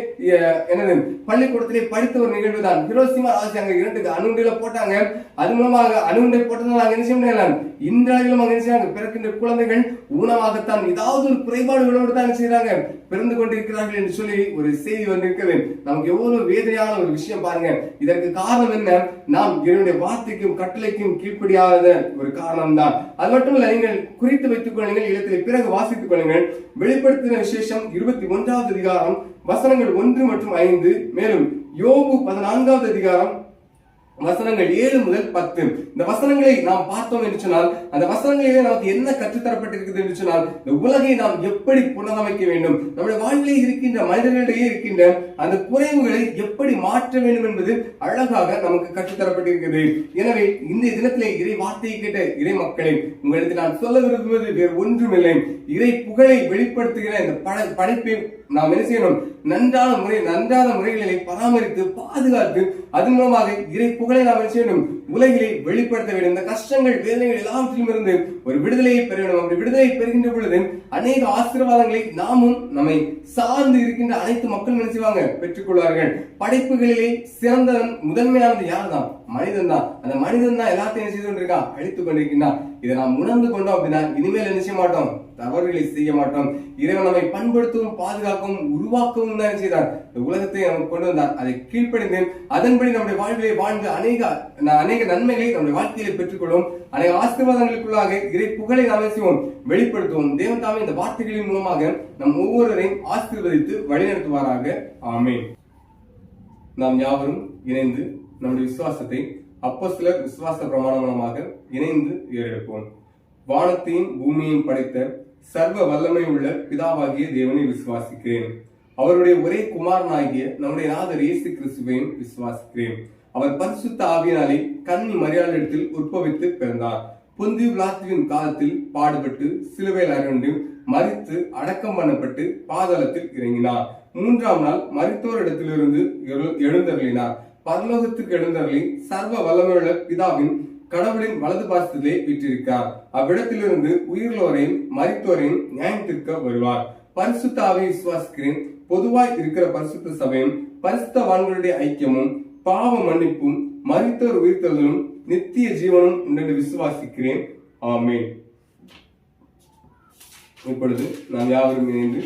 எனது பள்ளிக்கூடத்திலே படித்த ஒரு நிகழ்வு தான். ஹிரோஷிமா, நாகசாகி 2 அணுகுண்டுல போட்டாங்க. அது மூலமாக அணுகுண்டை போட்டதால் அங்க என்ன செய்ய முடியல, இன்றையிலும் அங்க என்ன செய்யறாங்க? பிறக்கின்ற குழந்தைகள் ஊனமாகத்தான் ஏதாவது ஒரு குறைபாடுகளோடு தான் செய்யறாங்க, பிறந்து கொண்டிருக்கிறார்கள் என்று சொல்லி ஒரு செய்தி வந்திருக்கிறது. நமக்கு எவ்வளவு வேதனையான ஒரு விஷயம் பாருங்க. இதற்கு காரணம் என்ன? நாம் என்னுடைய வார்த்தைக்கும் கட்டளைக்கும் கீழ்ப்படியாத ஒரு காரணம் தான். அது மட்டுமல்ல, நீங்கள் குறித்து வைத்துக் கொள்ளுங்கள், இடத்திலே பிறகு வாசித்துக் கொள்ளுங்கள். வெளிப்படுத்தின விசேஷம் 21வது அதிகாரம் வசனங்கள் 1 மற்றும் 5, மேலும் யோபு 14வது அதிகாரம் வசனங்கள் 7 முதல் 10. இந்த வசனங்களை நாம் பார்த்தோம் என்று சொன்னால், அந்த வசனங்களிலே நமக்கு என்ன கற்றுத்தரப்பட்டிருக்கிறது என்று சொன்னால், இந்த உலகை நாம் எப்படி புனரமைக்க வேண்டும், நம்முடைய வாழ்விலே இருக்கின்ற மனிதர்களிடையே இருக்கின்ற அந்த குறைவுகளை எப்படி மாற்ற வேண்டும் என்பது அழகாக நமக்கு கற்றுத்தரப்பட்டிருக்கிறது. எனவே இந்த தினத்திலே இறை வார்த்தையை கேட்ட இறை மக்களை உங்களுக்கு நான் சொல்ல விரும்புவது வேறு ஒன்றுமில்லை. இறை புகழை வெளிப்படுத்துகிற இந்த படைப்பை நாம் என்ன செய்யணும்? நன்றான முறைகளை பராமரித்து பாதுகாத்து அதன் மூலமாக இறை புகழை நாம் என்ன செய்யணும்? உலகிலே வெளிப்படுத்த வேண்டும். இந்த கஷ்டங்கள், வேதனைகள் எல்லாவற்றிலும் இருந்து ஒரு விடுதலையை பெற வேண்டும். அப்படி விடுதலை பெறுகின்ற பொழுது அநேக ஆசீர்வாதங்களை நாமும் நம்மை சார்ந்து இருக்கின்ற அனைத்து மக்களும் என்ன செய்வாங்க? பெற்றுக்கொள்வார்கள். படைப்புகளிலே சிறந்தவன், முதன்மையானது யார் தான்? மனிதன் தான். அந்த மனிதன் தான் எல்லாத்தையும் என்ன செய்து கொண்டிருக்கான்? அழித்துக் கொண்டிருக்கின்றான். இதை நாம் உணர்ந்து கொண்டோம் அப்படின்னா இனிமேல் என்ன செய்ய மாட்டோம்? தவறுகளை செய்ய மாட்டோம். இறைவன் நம்மை பண்படுத்தவும் பாதுகாக்கவும் உருவாக்கவும் தான் செய்தார். இந்த உலகத்தை நமக்கு கொண்டு வந்தார். அதை கீழ்ப்படிந்து அதன்படி நம்முடைய வாழ்விலே வாழ்ந்து அநேக நன்மைகளை நம்முடைய வாழ்க்கையிலே பெற்றுக்கொள்வோம். அநேக ஆசீர்வாதங்களுக்குள்ளாக இறை புகழை நாம் செய்வோம், வெளிப்படுத்துவோம். தேவன் தாமே இந்த வார்த்தைகளின் மூலமாக நம் ஒவ்வொருவரையும் ஆசீர்வதித்து வழிநடத்துவாராக. ஆமென். நாம் யாவரும் இணைந்து நம்முடைய விசுவாசத்தை அப்போஸ்தலர் விசுவாச பிரமாணம் மூலமாக இணைந்து ஏறெடுப்போம். வானத்தையும் பூமியையும் படைத்த சர்வ வல்லமை உள்ள பிதாவாகிய தேவனை விசுவாசிக்கிறேன். அவருடைய ஒரே குமாரனாகிய நம்முடைய நாதர் இயேசு கிறிஸ்துவையும் விசுவாசிக்கிறேன். அவர் பரிசுத்த ஆவியினாலே கன்னி மரியாளிடத்தில் உற்பவித்து பிறந்தார். பொந்தியு பிலாத்துவின் காலத்தில் பாடுபட்டு சிலுவையில் அறையுண்டு மரித்து அடக்கம் பண்ணப்பட்டு பாதாளத்தில் இறங்கினார். 3ஆம் நாள் மரித்தோரிடத்திலிருந்து எழுந்தருளினார். பரலோகத்துக்கு எழுந்தருளி சர்வ வல்லமையுள்ள பிதாவின் கடவுளின் வலது பாசத்திலே வீற்றிருக்கிறார். அவ்விடத்திலிருந்து உயிர்லோரையும் மரித்தோரையும் நியாயத்திற்க வருவார். பரிசுத்த ஆவியை விசுவாசிக்கிறேன். பொதுவாய் இருக்கிற பரிசுத்த சபையும் பரிசுத்தவான்களுடைய ஐக்கியமும் பாவ மன்னிப்பும் மரித்தோர் உயிர்த்தெழுதலும் நித்திய ஜீவனும் உண்டு விசுவாசிக்கிறேன். ஆமென். இப்பொழுது நாம் யாவரும் இணைந்து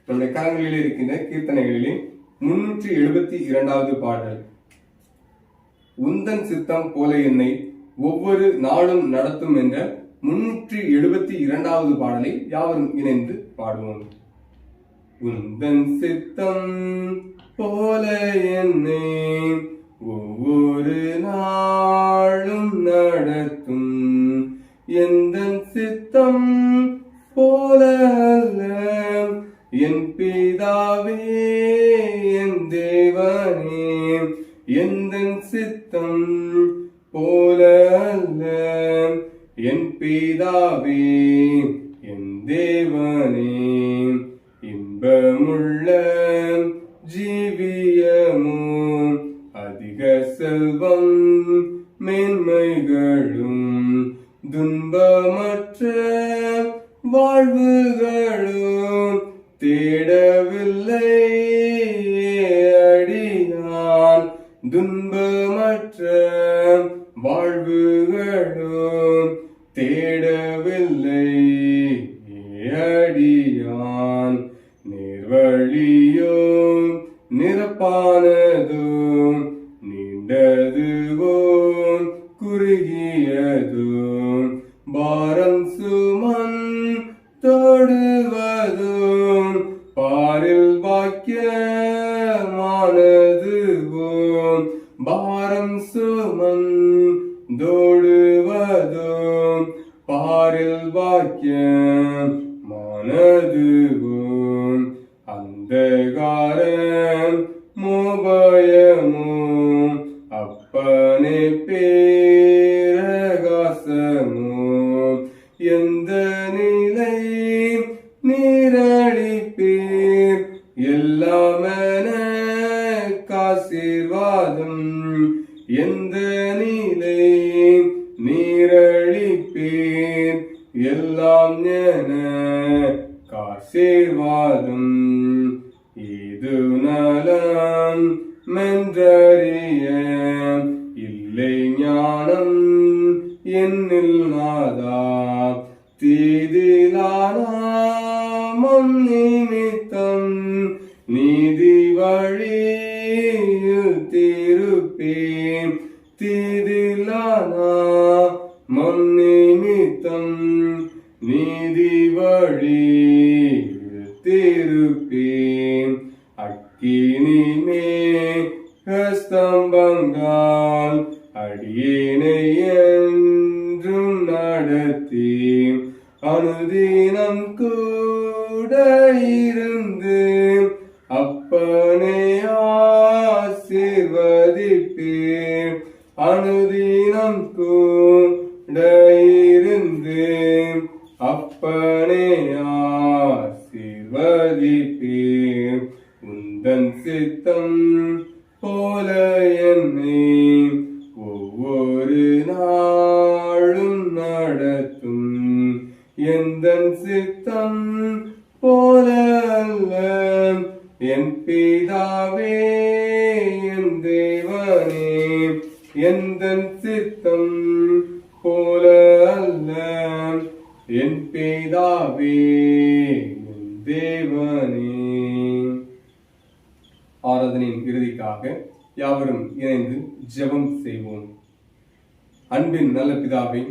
நம்முடைய கரங்களிலே இருக்கின்ற கீர்த்தனைகளிலே 372வது பாடல், உந்தன் சித்தம் போல என்னை ஒவ்வொரு நாளும் நடத்தும் என்ற 372வது பாடலை யாவரும் இணைந்து பாடுவோம். உந்தன் சித்தம் போல என்னை ஒவ்வொரு நாளும் நடத்தும், எந்தன் சித்தம் போல அல்ல என் பிதாவே என் தேவனே, எந்தன் சித்தம் போல அல்ல என் பிதாவே என் தேவனே, இன்பமுள்ள ஜீவியமும் அதிக செல்வம் மேன்மைகளும் துன்பமற்ற வாழ்வுகளும் தேடவில்லை அடியான், துன்பமற்ற வாழ்வுகளும் தேடவில்லை அடியான், நேர்வழியும் நிரப்பானதும் நீண்டதுவும் குறுகியதும் பாரம் சுமன் தொடுவதும் பாரில் வாக்கியமானதுவும் பாரம் சுமன் தொடுவதும் பாரில் வாக்கியமானதுவும் அந்தகாரம் மோபயமும் அப்பனே பேரகாசமும் எந்த நிலை நீரழிப்பீர் எல்லாமென காசீர்வாதம், எந்த நிலை நீரழிப்பீர் எல்லாம் என காசீர்வாதம், இது நலம் மென்றறிய இல்லை ஞானம் என்னில் நாதா, தீதிலானாமம் நிமித்தம் நீதி வழியில் திருப்பேன், தீதிலானாமம் நிமித்தம் நீதி வழியில் திருப்பேன், அக்கினிமே ஸ்தம்பங்கால் அடியேனை என்றும் நடத்தி அனுதினம் கூட இருந்து அப்பனை ஆசீர்வதிப்பேன், அனுதினம் கூட இருந்து அப்பனை ஆசீர்வதிப்பேன், உந்தன் சித்தம் போல என்னை ஒவ்வொரு நாளும் நடத்தும், எந்தன் சித்தம் போல அல்ல என் பிதாவே என் தேவனே, எந்தன் சித்தம் போல அல்ல என் பிதாவே என் தேவனே. ஆராதனையின் இறுதிக்காக யாவரும் இணைந்து ஜெபம் செய்வோம். அன்பின் நல்ல பிதாவே,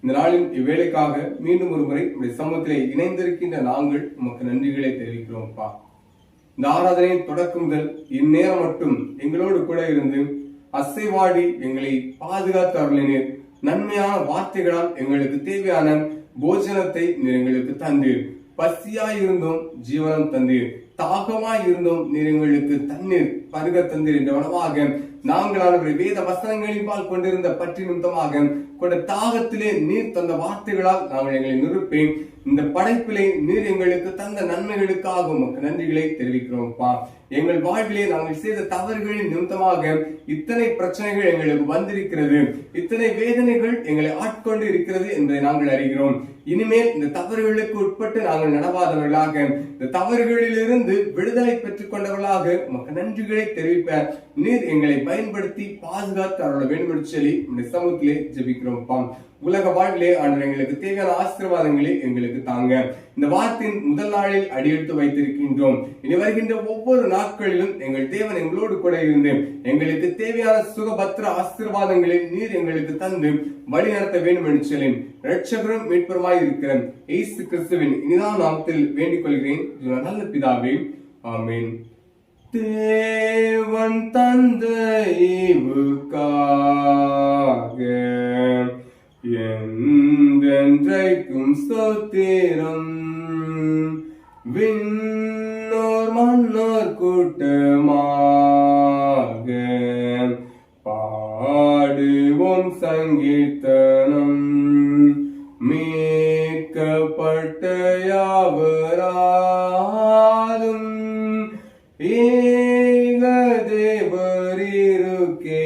இந்த நாளின் இவ்வேளைக்காக மீண்டும் ஒரு முறை உடைய சமூகத்திலே இணைந்திருக்கின்ற நாங்கள் உமக்கு நன்றிகளை தெரிவிக்கிறோம்ப்பா. இந்த ஆராதனையின் தொடக்கம் முதல் இந்நேரம் மட்டும் எங்களோடு கூட இருந்து அசைவாடி எங்களை பாதுகாத்து அருளினீர். நன்மையான வார்த்தைகளால் எங்களுக்கு தேவையான போஜனத்தை நீர் எங்களுக்கு தந்தீர். பசியாய் இருந்தோம் ஜீவனம் தந்தீர், தாகமாய் இருந்தோம் நீர் எங்களுக்கு தண்ணீர் பருக தந்தீர் என்ற வளமாக நாங்களானவரை வேத வசனங்களின் பால் கொண்டிருந்த பற்றி நிமித்தமாக கொண்ட தாகத்திலே நீர் தந்த வார்த்தைகளால் நாங்கள் எங்களை நிரூப்பேன். இந்த படைப்பிலே நீர் எங்களுக்கு தந்த நன்மைகளுக்காக உமக்கு நன்றிகளை தெரிவிக்கிறோம்ப்பா. எங்கள் வாழ்விலே நாங்கள் செய்த தவறுகளின் நிமித்தமாக இத்தனை பிரச்சனைகள் எங்களுக்கு வந்திருக்கிறது, இத்தனை வேதனைகள் எங்களை ஆட்கொண்டு இருக்கிறது என்பதை நாங்கள் அறிகிறோம். இனிமேல் இந்த தவறுகளுக்கு உட்பட்டு நாங்கள் நடவாதவர்களாக, இந்த தவறுகளிலிருந்து விடுதலை பெற்றுக் கொண்டவர்களாக உமக்கு நன்றிகளை தெரிவிப்ப நீர் எங்களை பயன்படுத்தி பாதுகாத்து அருள வேண்டும் என்று சொல்லி இந்த சமூகத்திலே ஜெபிக்கிறோம். உலக வாழ்விலே ஆண்டவர் எங்களுக்கு தேவையான ஆசீர்வாதங்களை எங்களுக்கு தாங்க. இந்த வாரத்தின் முதல் நாளில் அடியெடுத்து வைத்திருக்கின்றோம். இனி வருகின்ற ஒவ்வொரு நாட்களிலும் எங்கள் தேவன் எங்களோடு கூட இருந்து எங்களுக்கு தேவையான சுகபத்திர ஆசீர்வாதங்களை நீர் எங்களுக்கு தந்து வழி நடத்த வேண்டும் என்று சொல்லி இரட்சகரும் மீட்பருமாய் இருக்கிற இயேசு கிறிஸ்துவின் இனிதான நாமத்தில் வேண்டிக் கொள்கிறேன் நல்ல பிதாவே, ஆமென். தேவன் தந்த ஈவுக்காக என்றென்றைக்கும் ஸ்தோத்திரம். விண்ணோர் மன்னோர் கூட்டமாக பாடுவோம் சங்கீர்த்தனம். மீட்கப்பட்ட யாவராலும் ஏக தேவரீருக்கே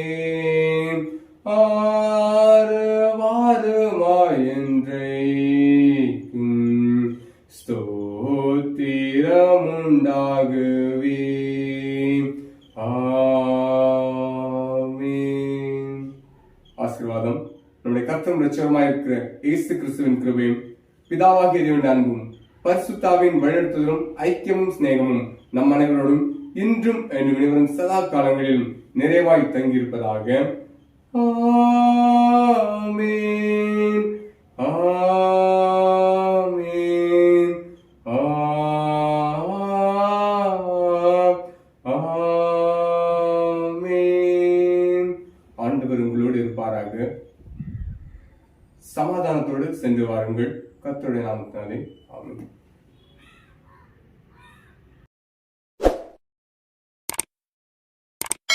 ஸ்தோத்திரமுண்டாகவே. ஆமென். ஆசீர்வாதம் நம்முடைய கர்த்தரும் இரட்சகருமாய் இருக்கிற இயேசு கிறிஸ்துவின் கிருபையும் பிதாவாகிய தேவனுடைய அன்பும் பரிசுத்தாவின் வழிநடத்துதலும் ஐக்கியமும் சிநேகமும் நம் அனைவரோடும் இன்றும் என்றும் சதா காலங்களிலும் நிறைவாய் தங்கியிருப்பதாக. ஆமென். ஆமென். ஆமென். ஆண்டவர் உங்களோடு இருப்பாராக. சமாதானத்தோடு சென்று வாருங்கள். கர்த்தருடைய நாமத்தினாலே ஆமென்.